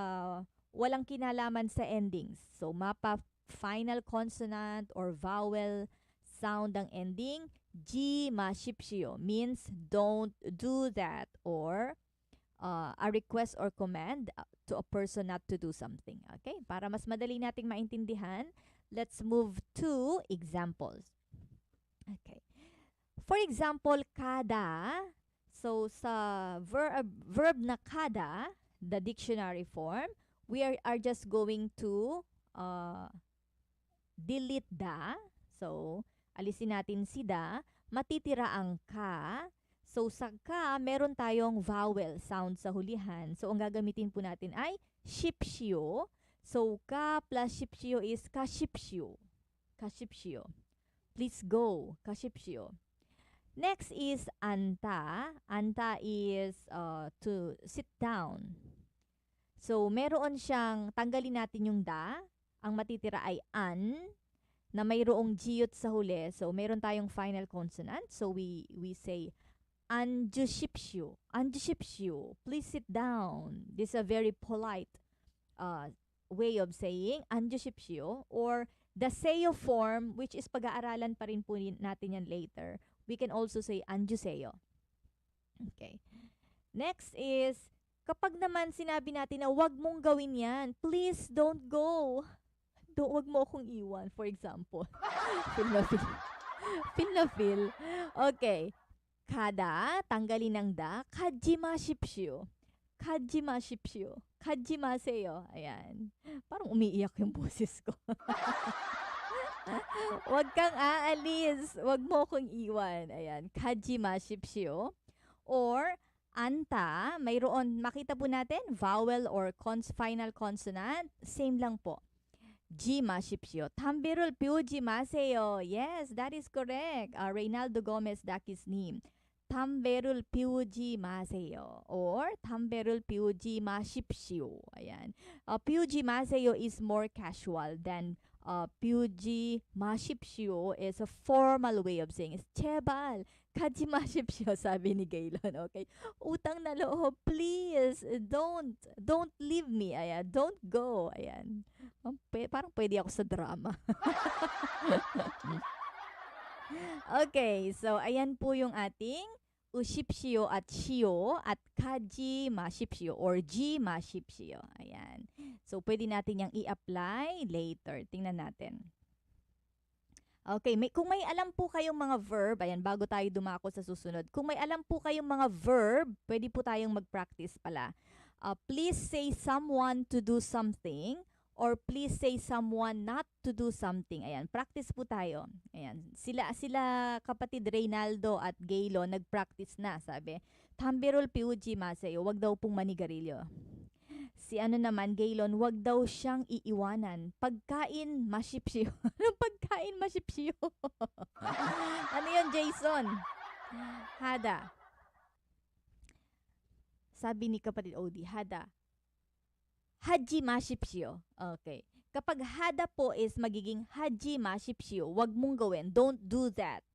walang kinalaman sa endings. So, mapa final consonant or vowel sound ang ending, G ma shipshio means don't do that, or a request or command to a person not to do something. Okay? Para mas madali nating maintindihan, let's move to examples. Okay. For example, kada. So, sa verb na kada, the dictionary form, we are just going to delete da. So, alisin natin si da. Matitira ang ka. So, sa ka, meron tayong vowel sound sa hulihan. So, ang gagamitin po natin ay shipshio. So, ka plus shipshio is kashipshio. Kashipshio. Please go. Kashipshio. Next is anta. Anta is to sit down. So, meron siyang, tanggalin natin yung da. Ang matitira ay an, na mayroong giyot sa huli. So, meron tayong final consonant. So, we say, anjushipshio. Anjushipshio. Please sit down. This is a very polite way of saying anjushipshio. Or the seyo form, which is pag-aaralan pa rin po natin yan later. We can also say anjuseyo. Okay. Next is, kapag naman sinabi natin na wag mong gawin yan, please don't go. wag mo akong iwan, for example. feel na feel. Feel na feel. Okay. Kada, tanggalin ng da, kajimashipsyo. Kajimashipsyo. Kajimaseyo. Ayan. Parang umiiyak yung boses ko. Wag kang aalis. Wag mo akong iwan. Ayan. Kajimashipsyo. Or, anta, mayroon, makita po natin, vowel or final consonant. Same lang po. Ji 마십시오. 담배를 피우지 마세요. Yes, that is correct. Reynaldo Gomez Dakis님. 담배를 피우지 마세요. Or 담배를 피우지 마십시오. Ayan. 피우지 마세요 is more casual than 피우지 마십시오 is a formal way of saying. 제발 가지 마십시오, sabi ni Gaylon. Okay? Utang na loob, please, don't leave me. Ayan, don't go. Ayan. Parang pwede ako sa drama. Okay, so ayan po yung ating ushipsio at shio at kaji mashipsio or ji mashipsio. Ayan. So, pwede natin yung i-apply later. Tingnan natin. Okay, kung may alam po kayong mga verb, ayan, bago tayo dumako sa susunod. Kung may alam po kayong mga verb, pwede po tayong mag-practice pala. Please say someone to do something or please say someone not to do something. Ayan, practice po tayo. Ayan, sila kapatid Reynaldo at Gaylo nag-practice na, sabi. Tamberol piuji maseyo, wag daw pong manigarilyo. Si ano naman, Gaylon, wag daw siyang iiwanan. Pagkain, masipsiyo. Anong pagkain, masipsiyo? Ano yun, Jason? Hada. Sabi ni kapatid Odi, hada. Haji masipsiyo. Okay. Kapag hada po is magiging haji masipsiyo, wag mong gawin. Don't do that.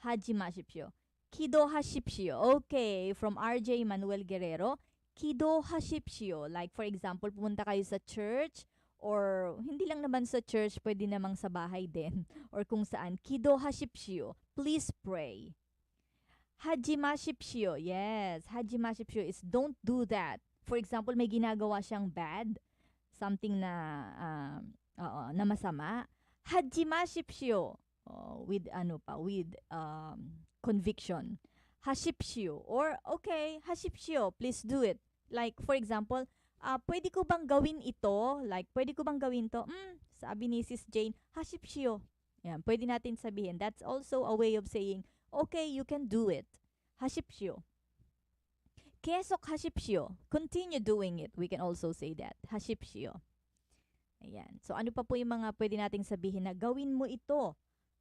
Haji masipsiyo. Kido hashipsiyo. Okay. From RJ Manuel Guerrero. Kido hashipsyo. Like for example, pumunta kayo sa church or hindi lang naman sa church, pwede namang sa bahay din or kung saan. Kido hashipsyo. Please pray. Hajimashipsyo. Yes, hajimashipsyo is don't do that. For example, may ginagawa siyang bad, something na na masama. Hajimashipsyo. With conviction. Hashipsyo. Or, okay, hashipsyo, please do it. Like, for example, pwede ko bang gawin ito? Like, pwede ko bang gawin to? Sabi ni Sis Jane, hashipsyo. Yan, pwede natin sabihin. That's also a way of saying, okay, you can do it. Hashipsyo. Kesok hashipsyo. Continue doing it. We can also say that. Hashipsyo. Ayan. So, ano pa po yung mga pwede nating sabihin na gawin mo ito?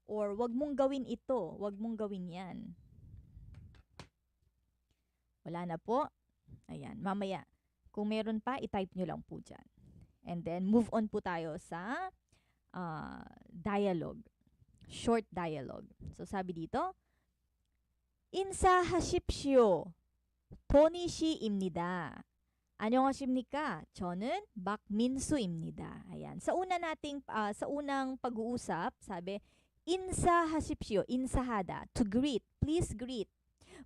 Or, wag mong gawin ito. Wag mong gawin yan. Wala na po. Ayan, mamaya. Kung meron pa, i-type nyo lang po dyan. And then, move on po tayo sa dialogue. Short dialogue. So, sabi dito, 인사하십시오. 토니시입니다. 안녕하십니까? 저는 박민수입니다. Ayan. Sa unang pag-uusap, sabi, 인사하십시오. 인사하다. To greet. Please greet.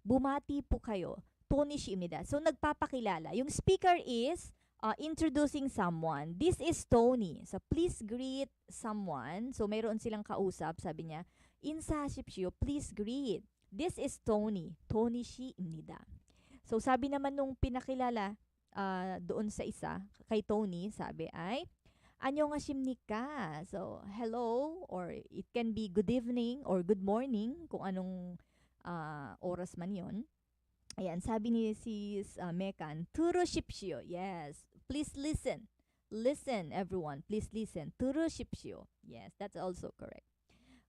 Bumati po kayo. Tony-shimnida. So, nagpapakilala. Yung speaker is introducing someone. This is Tony. So, please greet someone. So, mayroon silang kausap. Sabi niya, 인사하십시오. Please greet. This is Tony. Tony-shimnida. So, sabi naman nung pinakilala doon sa isa, kay Tony, sabi ay, 안녕하십니까? So, hello, or it can be good evening or good morning, kung anong oras man yon. Ayan, sabi ni Sis Mekan, 들으십시오. Yes, please listen. Listen, everyone. Please listen. 들으십시오. Yes, that's also correct.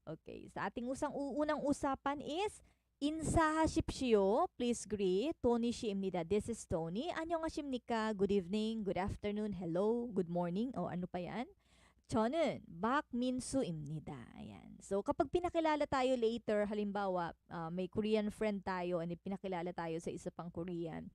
Okay, sa ating unang usapan is, 인사하십시오. Please greet. Tony-시입니다. This is Tony. 안녕하십니까? Good evening, good afternoon, hello, good morning, o ano pa yan? 저는 박민수입니다. Ayan. So, kapag pinakilala tayo later, halimbawa, may Korean friend tayo and pinakilala tayo sa isa pang Korean,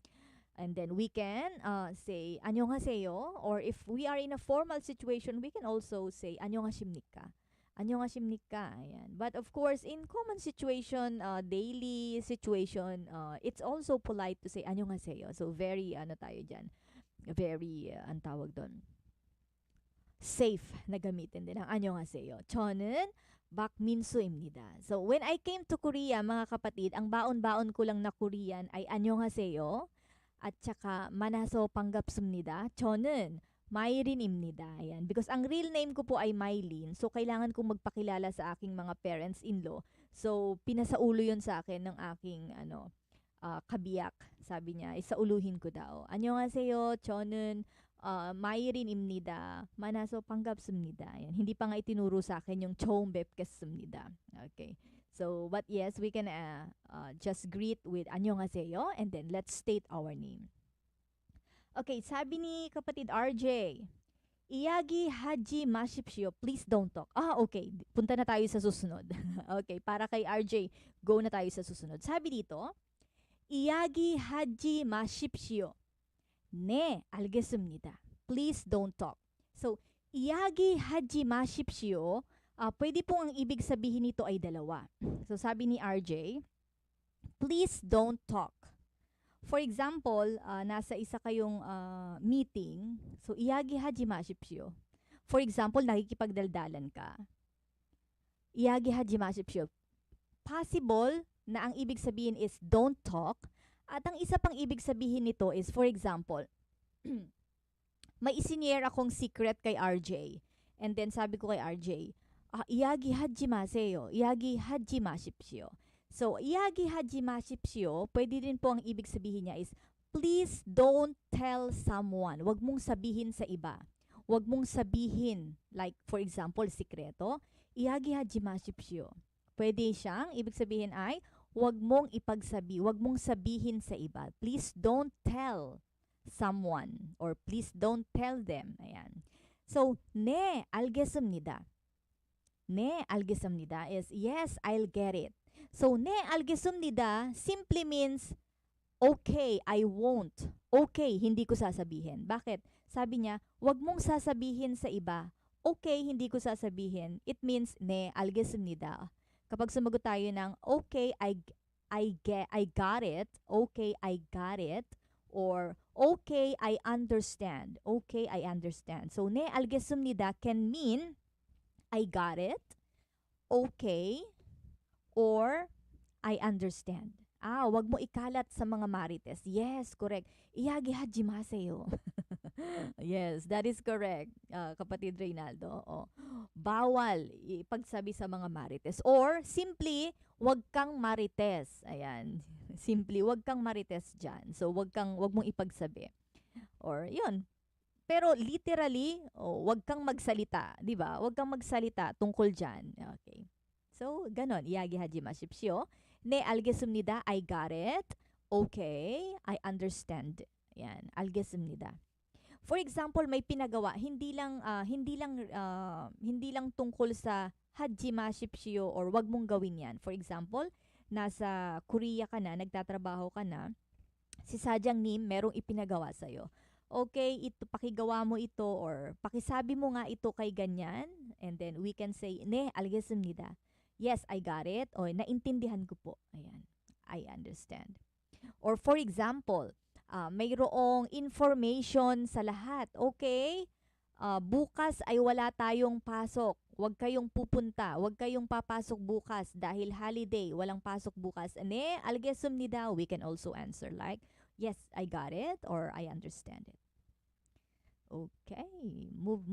and then we can say, 안녕하세요. Or if we are in a formal situation, we can also say, 안녕하십니까? 안녕하십니까? Ayan. But of course, in common situation, daily situation, it's also polite to say, 안녕하세요. So, very, ano tayo dyan, very, ang tawag doon, safe na gamitin din ang annyeonghaseyo. 저는 박민수입니다. So when I came to Korea, mga kapatid, ang baon-baon ko lang na Korean ay annyeonghaseyo at saka 만나서 반갑습니다. 저는 Myrin입니다. Ayan. Because ang real name ko po ay Mylene. So kailangan kong magpakilala sa aking mga parents-in-law. So pinasaulo 'yon sa akin ng aking kabiyak. Sabi niya, isauluhin ko daw. 안녕하세요. 저는 마이린입니다. 만나서 반갑습니다. Ayan. Hindi pa nga itinuro sa akin yung 처음 뵙겠습니다. Okay. So, but yes, we can just greet with 안녕하세요 and then let's state our name. Okay, sabi ni kapatid RJ, 이야기하지 마십시오. Please don't talk. Okay. Punta na tayo sa susunod. Okay, para kay RJ, go na tayo sa susunod. Sabi dito, 이야기하지 마십시오. 네, 알겠습니다. Please don't talk. So, 이야기하지 마십시오. Pwede pong ang ibig sabihin nito ay dalawa. So, sabi ni RJ, please don't talk. For example, nasa isa kayong meeting, so 이야기하지 마십시오. For example, nakikipagdaldalan ka. 이야기하지 마십시오. Possible na ang ibig sabihin is don't talk. At ang isa pang ibig sabihin nito is, for example, may isinare akong secret kay RJ. And then sabi ko kay RJ, 이야기하지 마세요. 이야기하지 마십시오. So, 이야기하지 마십시오, pwede rin po ang ibig sabihin niya is, please don't tell someone. Huwag mong sabihin sa iba. Huwag mong sabihin, like for example, sikreto. 이야기하지 마십시오. Pwede siyang, ibig sabihin ay, huwag mong huwag mong sabihin sa iba. Please don't tell someone or please don't tell them. Ayan. So, 네, 알겠습니다. 네, 알겠습니다 is yes, I'll get it. So, 네, 알겠습니다 simply means okay, I won't. Okay, hindi ko sasabihin. Bakit? Sabi niya, huwag mong sasabihin sa iba. Okay, hindi ko sasabihin. It means 네, 알겠습니다. Kapag sumagot tayo ng okay, I got it, okay, I got it, or okay, I understand, okay, I understand. So, 네, 알겠습니다 can mean I got it, okay, or I understand. Wag mo ikalat sa mga marites. Yes, correct. 이야기하지 마세요. Yes, that is correct, kapatid Reynaldo. Bawal ipagsabi sa mga marites. Or, simply, wag kang marites. Ayan. Simply, wag kang marites dyan. So, wag mong ipagsabi. Or, yun. Pero, literally, wag kang magsalita. Diba? Wag kang magsalita tungkol dyan. Okay. So, ganon. 이야기하지 마십시오. 네, 알겠습니다. I got it. Okay, I understand. Ayan, 알겠습니다. For example, may pinagawa, hindi lang tungkol sa 하지 마십시오 or wag mong gawin 'yan. For example, nasa Korea ka na, nagtatrabaho ka na, si Sadyang Nim merong ipinagawa sa iyo. Okay, ito pakigawa mo ito or pakisabi mo nga ito kay ganyan, and then we can say 네, 알겠습니다. Yes, I got it. O, naintindihan ko po. Ayan. I understand. Or for example, mayroong information sa lahat. Okay? Bukas ay wala tayong pasok. Huwag kayong pupunta. Huwag kayong papasok bukas dahil holiday. Walang pasok bukas. 네, 알겠습니다. We can also answer like, yes, I got it or I understand it. Okay. Move.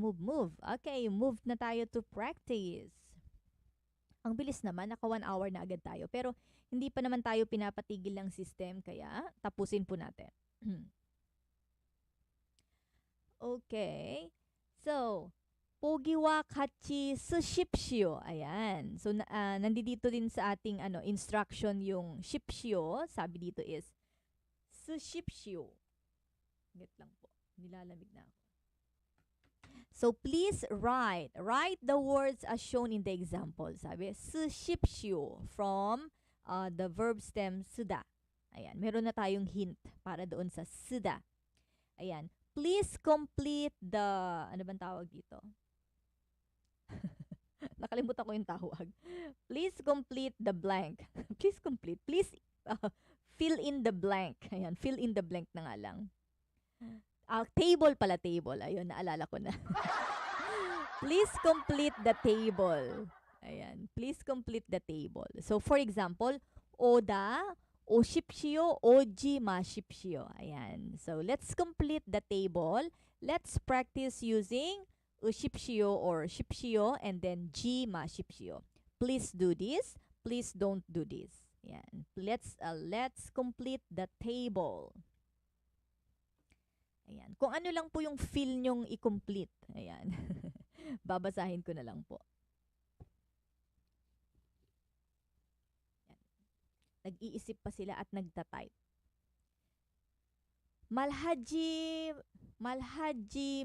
Okay, move na tayo to practice. Ang bilis naman, naka 1 hour na agad tayo. Pero, hindi pa naman tayo pinapatigil ng system, kaya tapusin po natin. Okay. So, pogiwa 같이 쓰십시오. Ayan. So, nandito din sa ating instruction yung shipsyo. Sabi dito is, 쓰십시오. Get lang po. Nilalamig na ako. So, please write the words as shown in the example. Sabi, 쓰십시오 from the verb stem 쓰다. Ayan, meron na tayong hint para doon sa 쓰다. Ayan, please complete the, ano bang tawag dito? Nakalimutan ko yung tawag. Please complete the blank. Please fill in the blank. Ayan, fill in the blank na nga lang. Table pala, table. Ayun, naalala ko na. Please complete the table. Ayan. Please complete the table. So, for example, oda 오십시오, 오지 마십시오. Ayan. So, let's complete the table. Let's practice using 오십시오 or 십시오 and then 지 마십시오. Please do this. Please don't do this. Ayan. Let's complete the table. Ayan. Kung ano lang po yung feel nyong i-complete. Ayan. Babasahin ko na lang po. Ayan. Nag-iisip pa sila at nagta-type. 말하지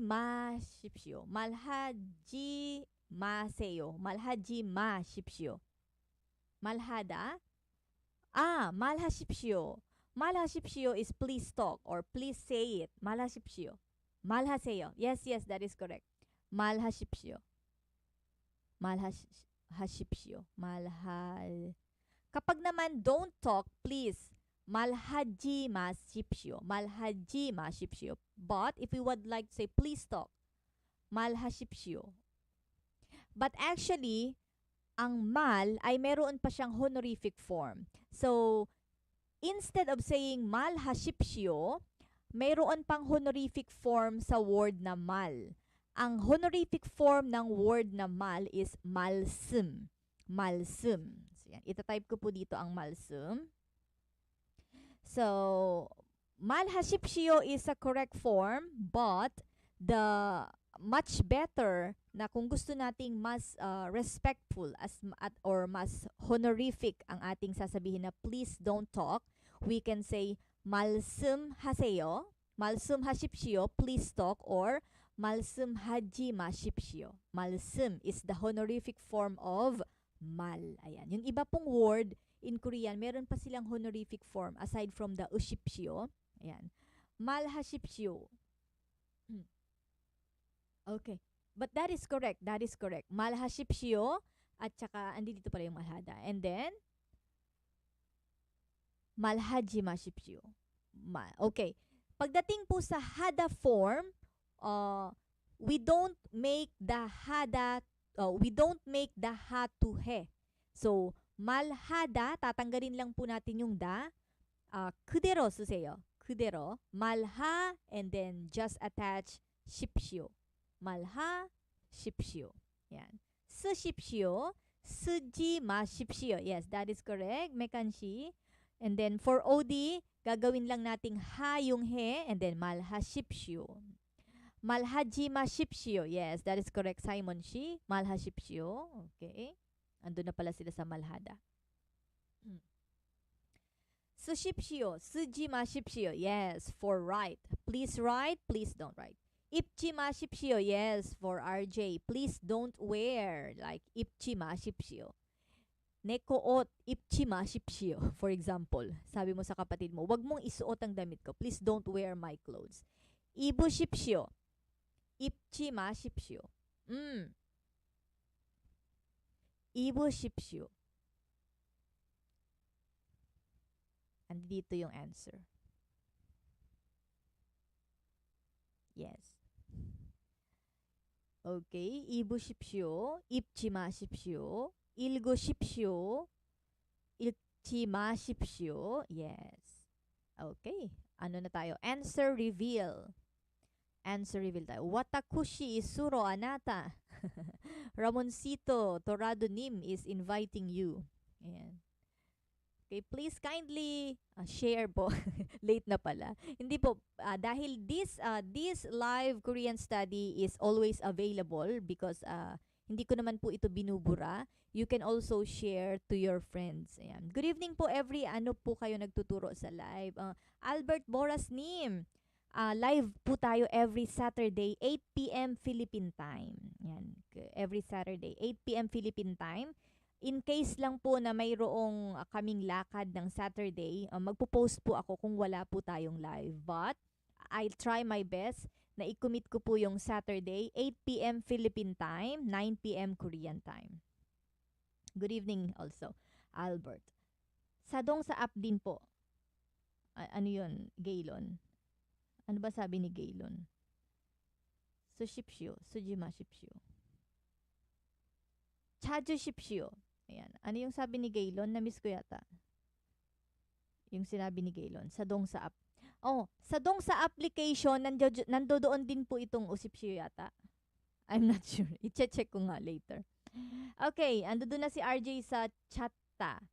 마십시오. 말하지 마세요. 말하지 마십시오. 말하다. 말하십시오. 말하십시오 is please talk or please say it. 말하십시오. 말하세요. Yes, that is correct. 말하십시오. 말하십시오. Kapag naman don't talk, please 말하지 마십시오. 말하지 마십시오. But if we would like to say please talk, 말하십시오. But actually, ang mal ay meron pa siyang honorific form. So, instead of saying 말하십시오, mayroon pang honorific form sa word na mal. Ang honorific form ng word na mal is 말씀. 말씀. So, yan. Itatype ko po dito ang 말씀. So, 말하십시오 is a correct form, but the much better na kung gusto nating mas respectful or mas honorific ang ating sasabihin na please don't talk, we can say 말씀하세요, 말씀하십시오, please talk, or 말씀하지 마십시오. 말씀 is the honorific form of mal. Ayan. Yung iba pong word in Korean, meron pa silang honorific form aside from the ushipsyo. Ayan. 말하십시오. Okay. But that is correct. That is correct. 말하십시오. At saka, dito pala yung malhada. And then, 말하지 마십시오. Okay. Pagdating po sa hada form, we don't make the ha to he. So, 말하다, tatanggalin lang po natin yung da. 그대로 쓰세요. 그대로. 말하, and then just attach 십시오. 말하십시오. Yan. 쓰십시오. 쓰지 마십시오. Yes, that is correct. 메칸시. And then for OD, gagawin lang nating ha yung he, and then 말하십시오. 말하지 마십시오. Yes, that is correct, Simon Shi. 말하십시오. Okay. Andun na pala sila sa malhada. 쓰십시오. 쓰지 마십시오. Yes, for write. Please write. Please don't write. 입지 마십시오. Yes, for RJ. Please don't wear. Like, 입지 마십시오. 내코옷 입지 마십시오. For example, sabi mo sa kapatid mo, wag mong isuot ang damit ko. Please don't wear my clothes. 입으십시오. 입지 마십시오. 입으십시오. Andito yung answer. Yes. Okay. 입으십시오. 입지 마십시오. 읽으십시오. 읽지 마십시오. Yes. Okay. Ano na tayo? Answer reveal. Answer reveal tayo. Watakushi isuro anata. Ramoncito Torado-nim is inviting you. Ayan. Okay, please kindly share po. Late na pala. Hindi po, dahil this live Korean study is always available because hindi ko naman po ito binubura. You can also share to your friends. Ayan. Good evening po ano po kayo nagtuturo sa live. Albert Boras Nim. Live po tayo every Saturday, 8 p.m. Philippine time. Ayan. Every Saturday, 8 p.m. Philippine time. In case lang po na mayroong kaming lakad ng Saturday, magpo-post po ako kung wala po tayong live. But I'll try my best na i-commit ko po yung Saturday, 8 p.m. Philippine time, 9 p.m. Korean time. Good evening also, Albert. Sadong sa app din po. Ano yun, Gaylon? Ano ba sabi ni Gaylon? Sushipsyo, sujima shipsyo. 찾으십시오. Ayan. Ano yung sabi ni Gaylon? Na-miss ko yata. Yung sinabi ni Gaylon. Sa 동사 sa 동사 application, nandoon din po itong usip시오 yata. I'm not sure. I-check ko nga later. Okay, ando na si RJ sa chatta.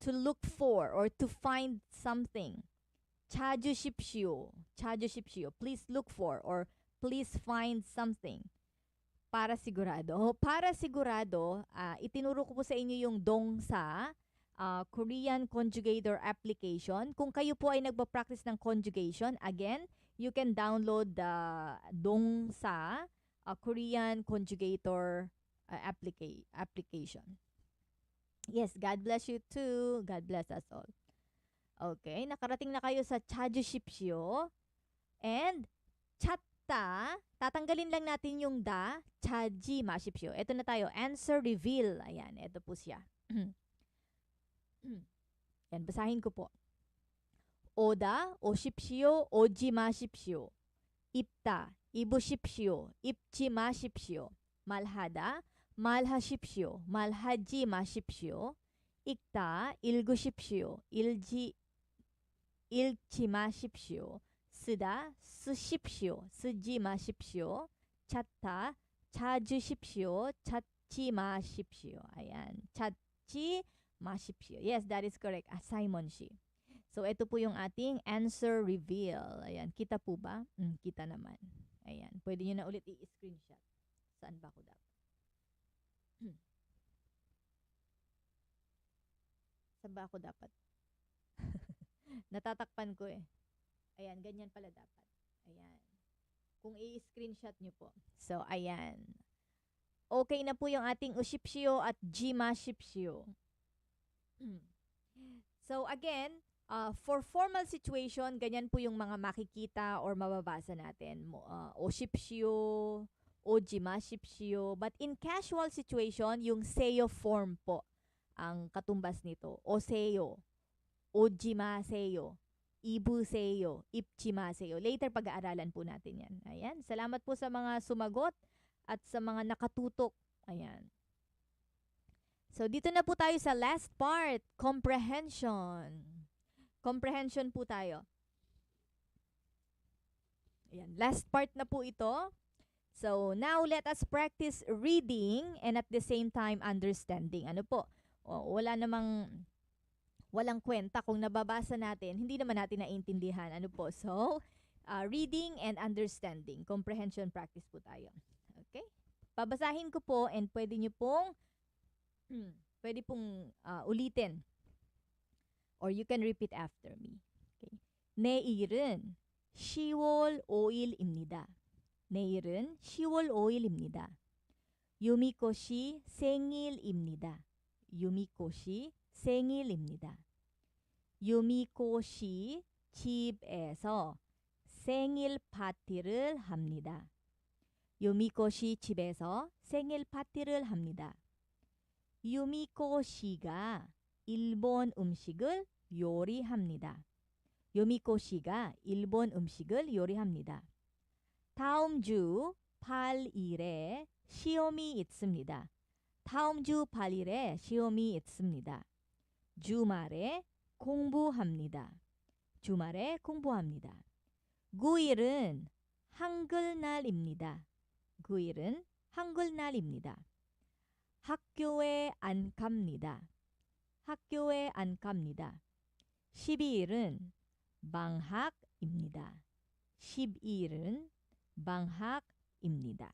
To look for or to find something. 찾으십시오. 찾으십시오. Please look for or please find something. Para sigurado. Para sigurado, itinuro ko po sa inyo yung 동사, Korean conjugator application. Kung kayo po ay nagpa-practice ng conjugation, again, you can download the 동사, Korean conjugator application. Yes, God bless you too. God bless us all. Okay, nakarating na kayo sa 찾으십시오. And chatta, tatanggalin lang natin yung da, 찾지 마십시오. Ito na tayo, answer reveal. Ayan, ito po siya. Yan, basahin ko po. 오다, 오십시오, 오지 마십시오. 입다, 입으십시오, 입지 마십시오. 말하다, 말하십시오, 말하지 마십시오. 읽다, 읽으십시오, 읽지 마십시오. 쓰다, 쓰십시오, 쓰지 마십시오. 찾다, 찾으십시오, 찾지 마십시오. Ayan, 찾지 마십시오. Yes, that is correct. Simon Shi. So, ito po yung ating answer reveal. Ayan, kita po ba? Kita naman. Ayan, pwede nyo na ulit i-screenshot. Saan ba ako dapat? Saan ba ako dapat? Natatakpan ko eh. Ayan, ganyan pala dapat. Ayan. Kung i-screenshot nyo po. So, ayan. Okay na po yung ating ushipshio at jimashipshio. So, again, for formal situation, ganyan po yung mga makikita or mababasa natin. Oshipshio, ojimashipshio. But in casual situation, yung seyo form po ang katumbas nito. Oseyo, ojimaseyo, ibuseyo, ipchimaseyo. Later, pag-aaralan po natin yan. Ayan. Salamat po sa mga sumagot at sa mga nakatutok. Ayan. So, dito na po tayo sa last part. Comprehension. Comprehension po tayo. Ayan. Last part na po ito. So, now let us practice reading and at the same time understanding. Ano po? Walang kwenta kung nababasa natin, hindi naman natin naiintindihan. Ano po? So, reading and understanding. Comprehension practice po tayo. Okay? Babasahin ko po and pwede pong ulitin. Or you can repeat after me. Okay. 내일은 10월 5일입니다. 내일은 10월 5일입니다. 유미코 씨 생일입니다. 유미코 씨 생일입니다. 유미코 씨 집에서 생일 파티를 합니다. 유미코 씨 집에서 생일 파티를 합니다. 유미코 씨가 일본 음식을 요리합니다. 유미코 씨가 일본 음식을 요리합니다. 다음 주 8일에 시험이 있습니다. 다음 주 8일에 시험이 있습니다. 주말에 공부합니다. 주말에 공부합니다. 9일은 한글날입니다. 9일은 한글날입니다. 학교에 안 갑니다. 학교에 안 갑니다. 12일은 방학입니다. 12일은 방학입니다.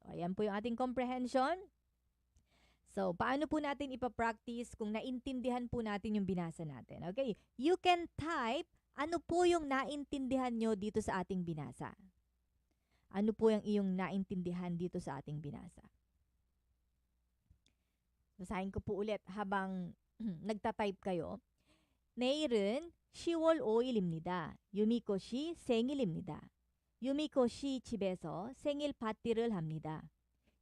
So, ayan po yung ating comprehension. So, paano po natin ipapractice kung naintindihan po natin yung binasa natin? Okay, you can type ano po yung naintindihan nyo dito sa ating binasa. Ano po yung iyong naintindihan dito sa ating binasa? Basahin ko po ulit habang nagtatype kayo. 내일은 10월 5일입니다. 유미코 씨 생일입니다. 유미코 씨 집에서 생일 파티를 합니다.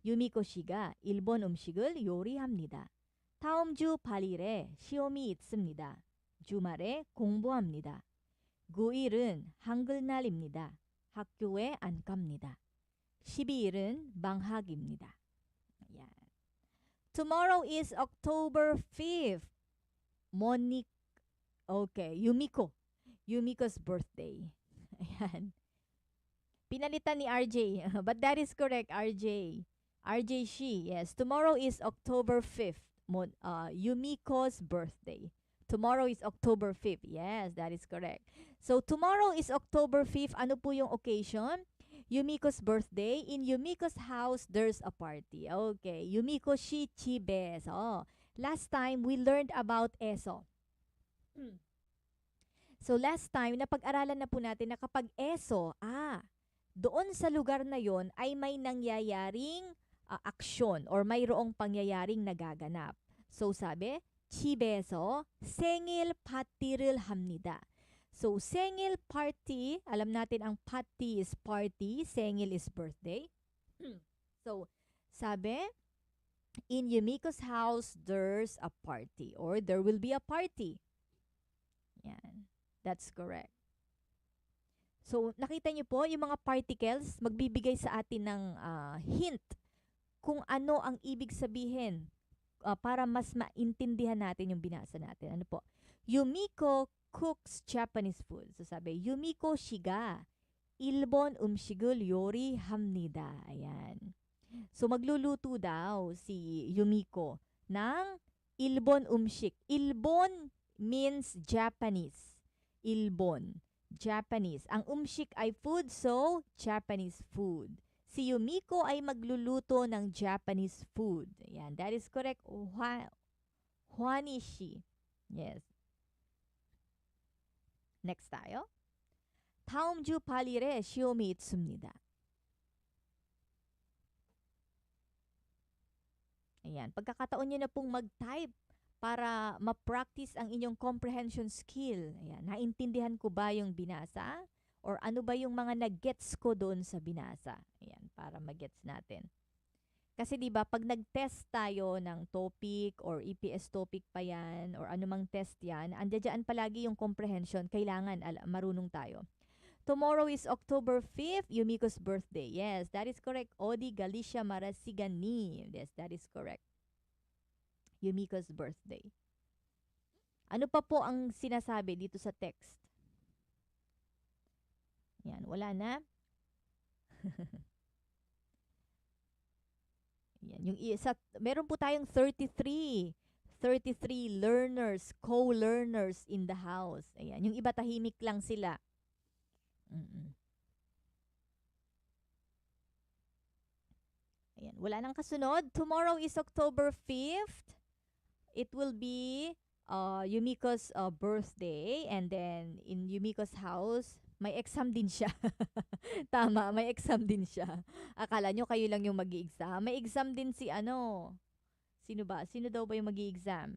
유미코 씨가 일본 음식을 요리합니다. 다음 주 8일에 시험이 있습니다. 주말에 공부합니다. 9일은 한글날입니다. 학교에 안 갑니다. 12일은 방학입니다. Ayan. Tomorrow is October 5th. Monique. Okay, Yumiko. Yumiko's birthday. Ayan. Pinalitan ni RJ. But that is correct, RJ. RJ Shi. Yes, tomorrow is October 5th. Yumiko's birthday. Tomorrow is October 5th. Yes, that is correct. So, tomorrow is October 5th. Ano po yung occasion? Yumiko's birthday. In Yumiko's house, there's a party. Okay. Yumiko shi chibes. Oh. Last time, we learned about eso. So, last time, napag-aralan na po natin na kapag eso, doon sa lugar na yon ay may nangyayaring aksyon or mayroong pangyayaring nagaganap. So, sabi, 집에서 생일 파티를 합니다. So, 생일 party, alam natin ang party is party, 생일 is birthday. So, sabi, in Yumiko's house, there's a party or there will be a party. Yan. That's correct. So, nakita niyo po, yung mga particles, magbibigay sa atin ng hint kung ano ang ibig sabihin para mas maintindihan natin yung binasa natin. Ano po? Yumiko cooks Japanese food. So sabi, Yumiko shiga 일본 음식을 요리합니다. Ayan. So magluluto daw si Yumiko ng 일본 음식. 일본 means Japanese. 일본, Japanese. Ang umshik ay food, so Japanese food. Si Yumiko ay magluluto ng Japanese food. Ayan, that is correct. Hwanishi. Yes. Next tayo. 다음 주 8일에 시험이 있습니다. Ayan, pagkakataon nyo na pong mag-type para ma-practice ang inyong comprehension skill. Ayan, naintindihan ko ba yung binasa? Or ano ba yung mga nag-gets ko doon sa binasa? Ayan, para mag-gets natin. Kasi 'di ba pag nag-test tayo ng topic or EPS topic pa yan or anumang test yan, andiyan palagi yung comprehension, kailangan marunong tayo. Tomorrow is October 5th, Yumiko's birthday. Yes, that is correct. Odi Galicia Marasigani. Yes, that is correct. Yumiko's birthday. Ano pa po ang sinasabi dito sa text? Yan, wala na. Yan, yung isa, meron po tayong 33 learners, co-learners in the house. Ayan, yung iba tahimik lang sila. Ayan, wala nang kasunod. Tomorrow is October 5th. It will be Yumiko's birthday, and then in Yumiko's house, may exam din siya. Tama, may exam din siya. Akala nyo kayo lang yung mag-i-exam. May exam din si ano. Sino ba? Sino daw ba yung mag-i-exam?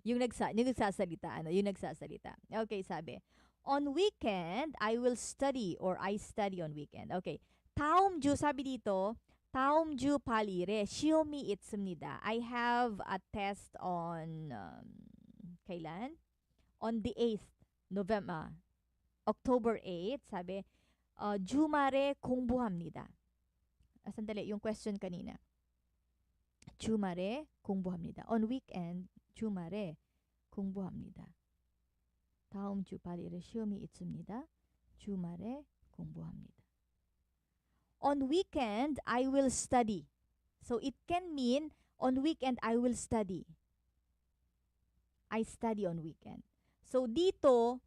yung nagsasalita. Yung nagsasalita. Okay, sabi. On weekend, I will study or I study on weekend. Okay. 다음 주, sabi dito, 다음 주 8일에 시험이 있습니다. I have a test on, kailan? On the 8th. November, October 8, sabi, 주말에 공부합니다. Sandali, yung question kanina. 주말에 공부합니다. On weekend, 주말에 공부합니다. 다음 주 8일에 시험이 있습니다. 주말에 공부합니다. On weekend, I will study. So it can mean, on weekend, I will study. I study on weekend. So, dito,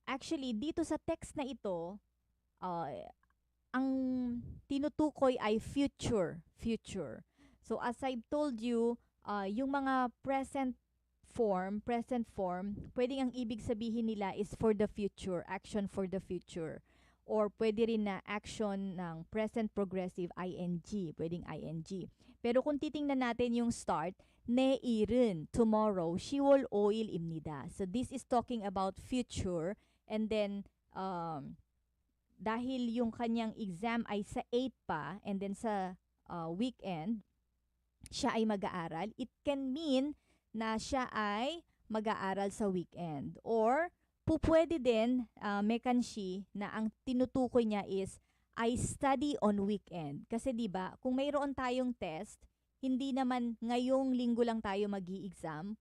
actually, dito sa text na ito, ang tinutukoy ay future. So, as I've told you, yung mga present form, pwedeng ang ibig sabihin nila is for the future, action for the future. Or pwede rin na action ng present progressive, ing, pwedeng ing. Pero kung titingnan natin yung start, 내일은 tomorrow 시월오일입니다. So this is talking about future, and then dahil yung kanyang exam ay sa 8 pa, and then sa weekend siya ay mag-aaral, it can mean na siya ay mag-aaral sa weekend. Or pupwede din mekanshi na ang tinutukoy niya is I study on weekend. Kasi 'di ba, kung mayroon tayong test, hindi naman ngayong linggo lang tayo magi-exam,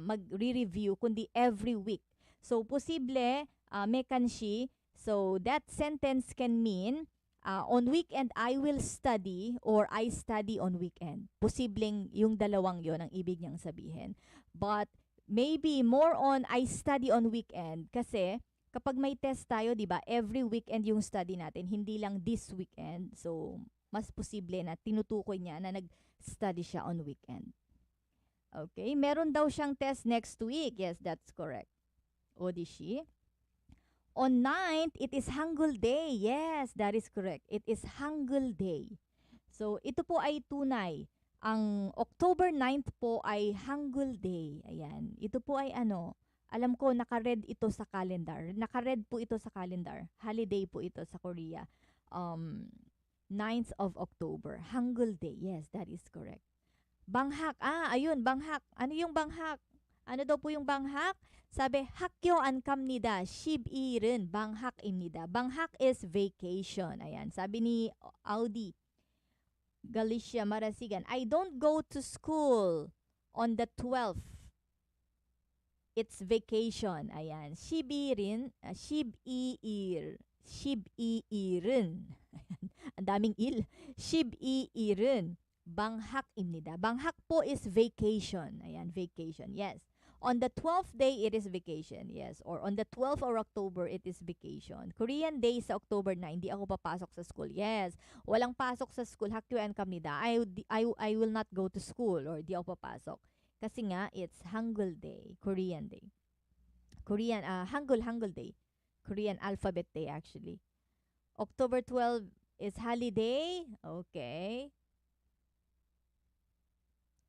magre-review, kundi every week. So posible mekanshi. So that sentence can mean on weekend I will study or I study on weekend. Posibleng yung dalawang 'yon ang ibig niyang sabihin. But maybe more on I study on weekend kasi kapag may test tayo, 'di ba? Every weekend yung study natin, hindi lang this weekend. So, mas posible na tinutukoy niya na nag-study siya on weekend. Okay, meron daw siyang test next week. Yes, that's correct. Odishi. On 9th, it is Hangul Day. Yes, that is correct. It is Hangul Day. So, ito po ay tunay. Ang October 9th po ay Hangul Day. Ayan. Ito po ay alam ko naka-red ito sa calendar. Naka-red po ito sa calendar. Holiday po ito sa Korea. 9th of October. Hangul Day. Yes, that is correct. Banghak. Ayun, banghak. Ano yung banghak? Ano daw po yung banghak? Sabi, 학교 안 갑니다. 10일은 방학입니다. Banghak is vacation. Ayan. Sabi ni Audi Galicia Marasigan, I don't go to school on the 12th. It's vacation. Ayan. 11일은, 12일은. Ayan. Ang daming il. 12일은 방학입니다. Banghak po is vacation. Ayan, vacation. Yes. On the 12th day, it is vacation. Yes. Or on the 12th of October, it is vacation. Korean day sa October 9, di ako papasok sa school. Yes. Walang pasok sa school. Hakyo and kamnida. I will not go to school or di ako papasok. Kasi nga, it's Hangul Day, Korean Day. Hangul Day. Korean alphabet day actually. October 12 is holiday. Okay.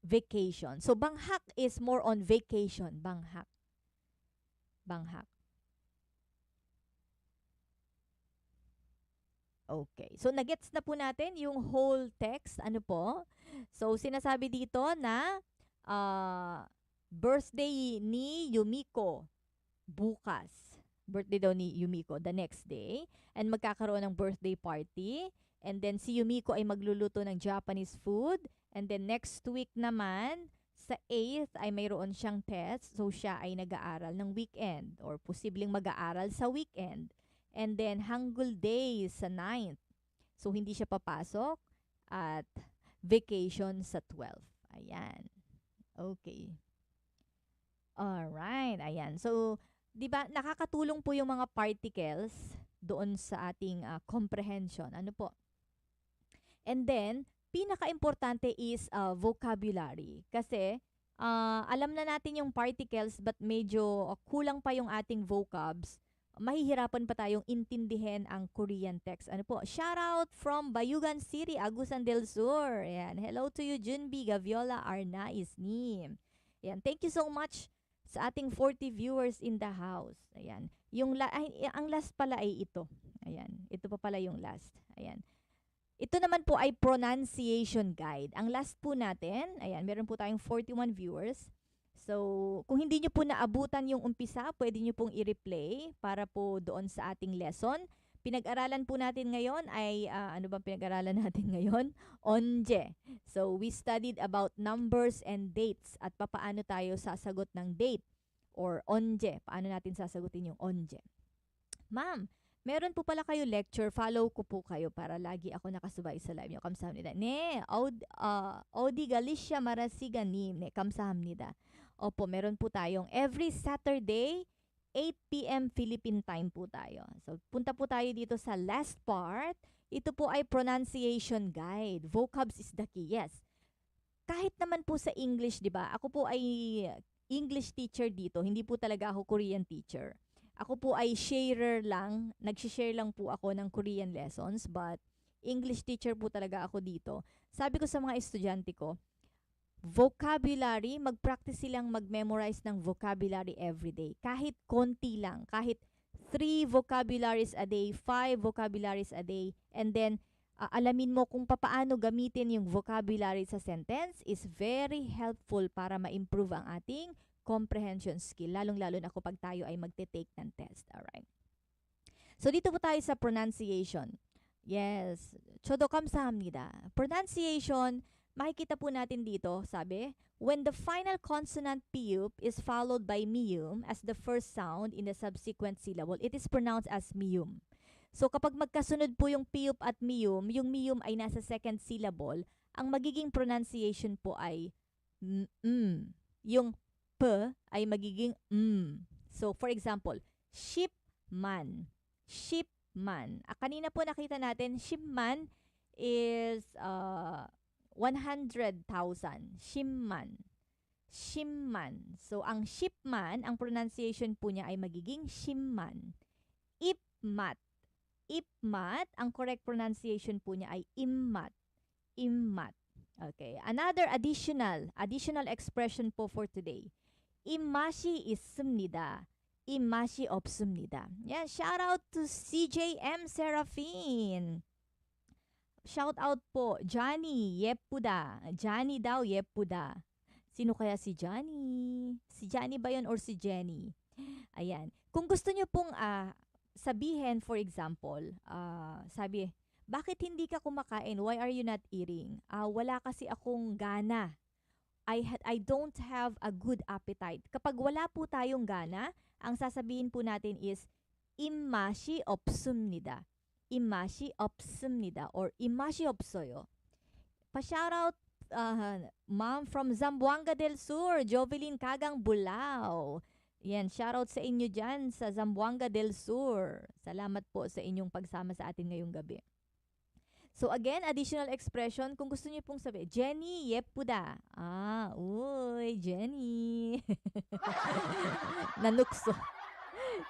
Vacation. So, banghak is more on vacation. Banghak. Okay. So, nagets na po natin yung whole text. Ano po? So, sinasabi dito na birthday ni Yumiko bukas. Birthday daw ni Yumiko the next day. And magkakaroon ng birthday party. And then si Yumiko ay magluluto ng Japanese food. And then next week naman, sa 8th ay mayroon siyang test. So siya ay nag-aaral ng weekend or posibleng mag-aaral sa weekend. And then Hangul Day sa 9th. So hindi siya papasok at vacation sa 12th. Ayan. Okay. Alright. Ayan. So, di ba, nakakatulong po yung mga particles doon sa ating comprehension. Ano po? And then, pinaka-importante is vocabulary. Kasi, alam na natin yung particles but medyo kulang pa yung ating vocabs. Mahihirapan pa tayong intindihin ang Korean text. Ano po? Shout out from Bayugan City, Agusan del Sur. Ayan. Hello to you, Junbi, Gaviola, Arna, Isnim. Ayan. Thank you so much sa ating 40 viewers in the house. Ayan. Ang last pala ay ito. Ayan. Ito pa pala yung last. Ayan. Ito naman po ay pronunciation guide. Ang last po natin, ayan, meron po tayong 41 viewers. So, kung hindi nyo po naabutan yung umpisa, pwede nyo pong i-replay para po doon sa ating lesson. Pinag-aralan po natin ngayon ay, ano bang pinag-aralan natin ngayon? Onje. So, we studied about numbers and dates at papaano tayo sasagot ng date or onje. Paano natin sasagutin yung onje. Ma'am, meron po pala kayo lecture. Follow ko po kayo para lagi ako nakasubay sa live nyo. Kamsahamnida. Ne, Audi Galicia Marasiganim. Ne, kamsahamnida. Opo, meron po tayong every Saturday, 8 p.m. Philippine time po tayo. So, punta po tayo dito sa last part. Ito po ay pronunciation guide. Vocabs is the key. Yes. Kahit naman po sa English, di ba? Ako po ay English teacher dito. Hindi po talaga ako Korean teacher. Ako po ay sharer lang. Nag-share lang po ako ng Korean lessons. But English teacher po talaga ako dito. Sabi ko sa mga estudyante ko, vocabulary, mag-practice silang mag-memorize ng vocabulary everyday. Kahit konti lang. Kahit 3 vocabularies a day, 5 vocabularies a day. And then, alamin mo kung paano gamitin yung vocabulary sa sentence is very helpful para ma-improve ang ating comprehension skill. Lalong-lalo na kapag tayo ay magte-take ng test. Alright. So, dito po tayo sa pronunciation. Yes. Chodo kamsahamnida. Pronunciation, makikita po natin dito, sabi, when the final consonant piyup is followed by miyum as the first sound in the subsequent syllable, it is pronounced as miyum. So, kapag magkasunod po yung piyup at miyum, yung miyum ay nasa second syllable, ang magiging pronunciation po ay yung p ay magiging So, for example, shipman. Shipman. Kanina po nakita natin, shipman is 100,000. Shipman. Shipman. So, ang shipman, ang pronunciation po niya ay magiging shimman. Ipmat. Ipmat, ang correct pronunciation po niya ay immat. Immat. Okay. Another additional expression po for today. Imashi 있습니다. Imashi 없습니다. Yeah, shout out to CJM Serafin. Shout out po, Johnny, 예쁘다. Johnny daw, 예쁘다. Sino kaya si Johnny? Si Johnny ba yun or si Jenny? Ayan. Kung gusto nyo pong sabihin, for example, sabi, bakit hindi ka kumakain? Why are you not eating? Wala kasi akong gana. I don't have a good appetite. Kapag wala po tayong gana, ang sasabihin po natin is 입맛이 없습니다. 입맛이 없습니다 or 입맛이 없어요. Pa-shoutout ma'am from Zamboanga del Sur, Jovelyn Kagang Bulao. Yan, shoutout sa inyo dyan sa Zamboanga del Sur. Salamat po sa inyong pagsama sa atin ngayong gabi. So again, additional expression, kung gusto niyo pong sabihin, Jenny, 예쁘다. Uy, Jenny. Nanukso.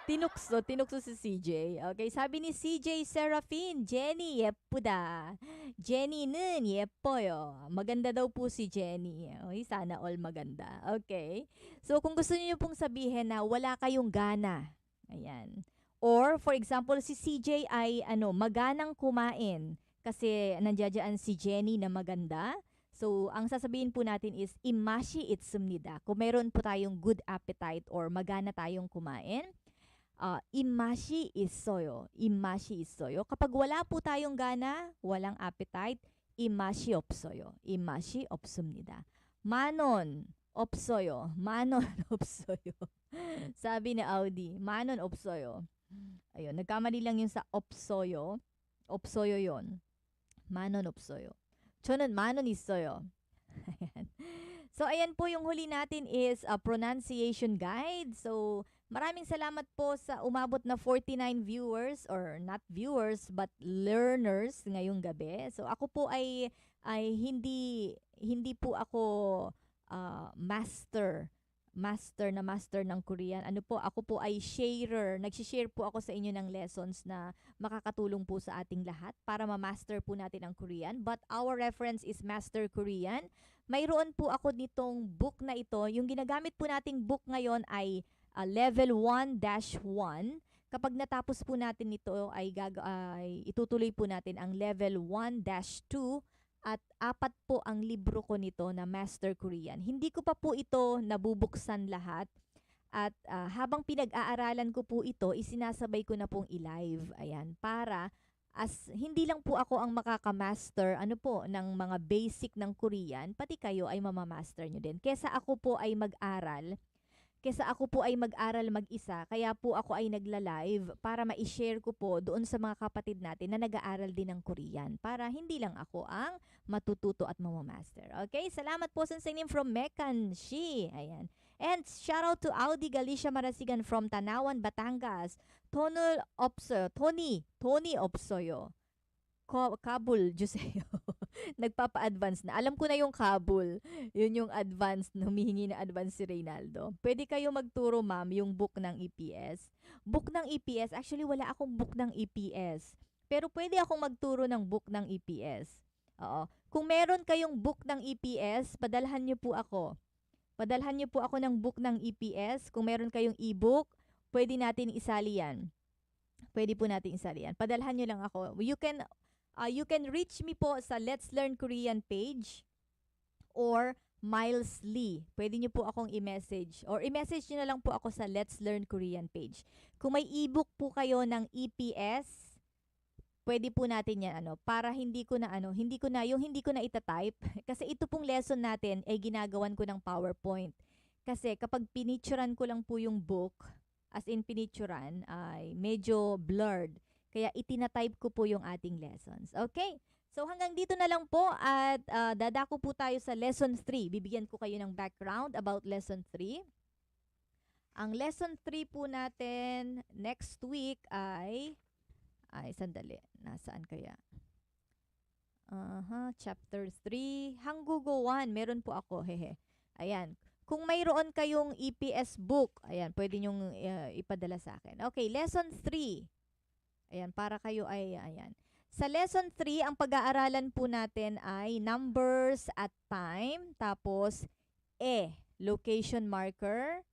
Tinukso si CJ. Okay, sabi ni CJ Serafin, Jenny, 예쁘다. Jenny는 예뻐요. Maganda daw po si Jenny. Okay, sana all maganda. Okay. So kung gusto niyo pong sabihin na wala kayong gana. Ayan. Or for example, si CJ ay maganang kumain. Kasi nandiyan si Jenny na maganda. So, ang sasabihin po natin is, imashi itsumnida. Kung meron po tayong good appetite or magana tayong kumain, imashi isoyo. Imashi isoyo. Kapag wala po tayong gana, walang appetite, imashi opsoyo. Imashi opsumnida. Manon opsoyo. Manon opsoyo. Sabi ni Audi, manon opsoyo. Ayun, nagkamali lang yung sa opsoyo. Opsoyo yon. Manon 없어요. 저는 만원 있어요. Ayan. So, ayan po yung huli natin is a pronunciation guide. So, maraming salamat po sa umabot na 49 viewers or not viewers but learners ngayong gabi. So, ako po ay hindi po ako master ng Korean. Ako po ay sharer. Nag-share po ako sa inyo ng lessons na makakatulong po sa ating lahat para ma-master po natin ang Korean. But our reference is Master Korean. Mayroon po ako nitong book na ito. Yung ginagamit po nating book ngayon ay level 1-1. Kapag natapos po natin ito ay itutuloy po natin ang level 1-2. At 4 po ang libro ko nito na Master Korean. Hindi ko pa po ito nabubuksan lahat. At habang pinag-aaralan ko po ito, isinasabay ko na pong i-live. Ayan, para hindi lang po ako ang makaka-master ng mga basic ng Korean, pati kayo ay mamamaster nyo din. Kesa ako po ay mag-aral mag-isa, kaya po ako ay nagla-live para ma-share ko po doon sa mga kapatid natin na nag-aaral din ng Korean para hindi lang ako ang matututo at mamamaster. Okay? Salamat po sa singing from Mekan Shi. Ayan. And shout out to Audi Galicia Marasigan from Tanawan, Batangas. Tony Opsoyo. Kabul, Juseyo. Nagpapa-advance na. Alam ko na yung Kabul. Yun yung advance, humihingi na advance si Reynaldo. Pwede kayo magturo, ma'am, yung book ng EPS. Book ng EPS, actually wala akong book ng EPS. Pero pwede akong magturo ng book ng EPS. Oo. Kung meron kayong book ng EPS, padalhan niyo po ako. Padalhan niyo po ako ng book ng EPS. Kung meron kayong e-book, pwede natin isali yan. Pwede po natin isali yan. Padalhan niyo lang ako. You can reach me po sa Let's Learn Korean page or Miles Lee. Pwede nyo po akong i-message or i-message nyo na lang po ako sa Let's Learn Korean page. Kung may ebook po kayo ng EPS, pwede po natin yan para hindi ko na itatype kasi ito pong lesson natin ay ginagawan ko ng PowerPoint. Kasi kapag pinicturan ko lang po yung book, as in pinicturan, ay medyo blurred. Kaya itinatype ko po yung ating lessons. Okay? So hanggang dito na lang po at dadako po tayo sa lesson 3. Bibigyan ko kayo ng background about lesson 3. Ang lesson 3 po natin next week ay sandali. Nasaan kaya? Chapter 3. Hanggugo 1. Meron po ako. Hehe. Ayan. Kung mayroon kayong EPS book, ayan, pwede nyong ipadala sa akin. Okay, lesson 3. Ayan, para kayo ay, ayan. Sa lesson 3, ang pag-aaralan po natin ay numbers at time, tapos location marker,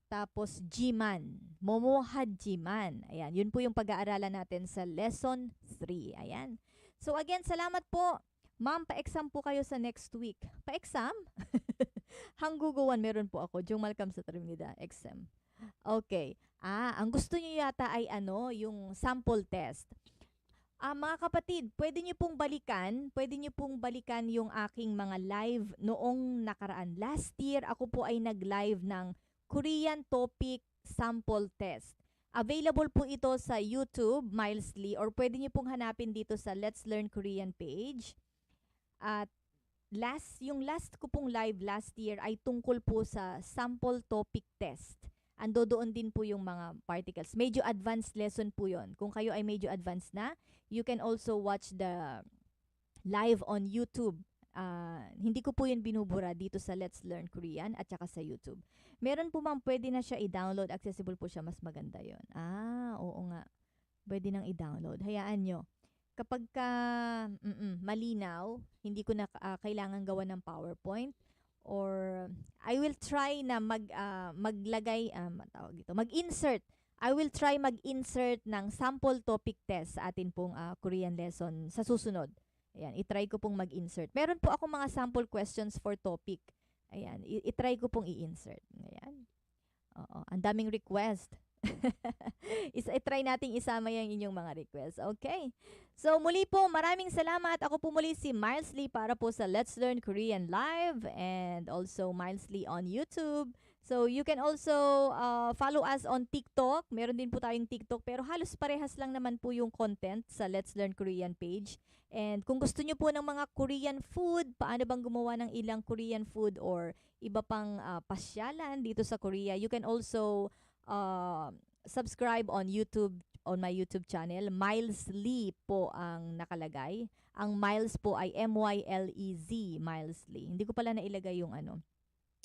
tapos Jiman, Momohad Jiman. Ayan, yun po yung pag-aaralan natin sa lesson 3. Ayan. So again, salamat po. Ma'am, pa-exam po kayo sa next week. Pa-exam? Hangguguan meron po ako. Jung Malcolm sa Trinidad. Exam. Okay. Ang gusto niyo yata ay yung sample test. Mga kapatid, pwede niyo pong balikan yung aking mga live noong nakaraan. Last year, ako po ay nag-live ng Korean topic sample test. Available po ito sa YouTube, Miles Lee, or pwede niyo pong hanapin dito sa Let's Learn Korean page. At yung last ko pong live last year ay tungkol po sa sample topic test. Ando doon din po yung mga particles. Medyo advanced lesson po yon. Kung kayo ay medyo advanced na, you can also watch the live on YouTube. Hindi ko po yun binubura dito sa Let's Learn Korean at saka sa YouTube. Meron po ma'am, pwede na siya i-download. Accessible po siya, mas maganda yon. Oo nga. Pwede nang i-download. Hayaan nyo. Kapag malinaw, hindi ko na kailangan gawa ng PowerPoint, or I will try na mag-insert. I will try mag-insert ng sample topic test sa atin pong Korean lesson sa susunod. Ayan, itry ko pong mag-insert. Meron po ako mga sample questions for topic. Ayan, itry ko pong i-insert. Ayan. Oo, ang daming request. I-try nating isama yung inyong mga requests. Okay? So, muli po, maraming salamat. Ako po muli si Miles Lee para po sa Let's Learn Korean Live and also Miles Lee on YouTube. So, you can also follow us on TikTok. Meron din po tayong TikTok pero halos parehas lang naman po yung content sa Let's Learn Korean page. And kung gusto nyo po ng mga Korean food, paano bang gumawa ng ilang Korean food or iba pang pasyalan dito sa Korea, you can also subscribe on YouTube, on my YouTube channel. Miles Lee po ang nakalagay. Ang Miles po ay M-Y-L-E-Z, Miles Lee. Hindi ko pala nailagay yung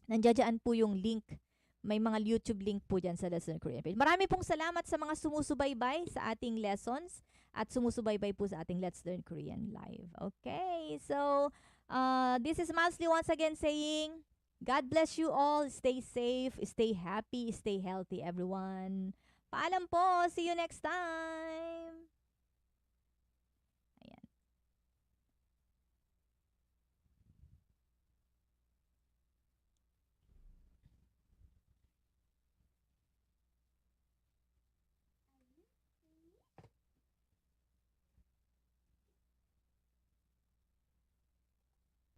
nandiyan po yung link. May mga YouTube link po dyan sa Lesson Korean page. Marami pong salamat sa mga sumusubaybay sa ating lessons at sumusubaybay po sa ating Let's Learn Korean Live. Okay, so this is Miles Lee once again saying, God bless you all. Stay safe, stay happy, stay healthy, everyone. Paalam po. See you next time.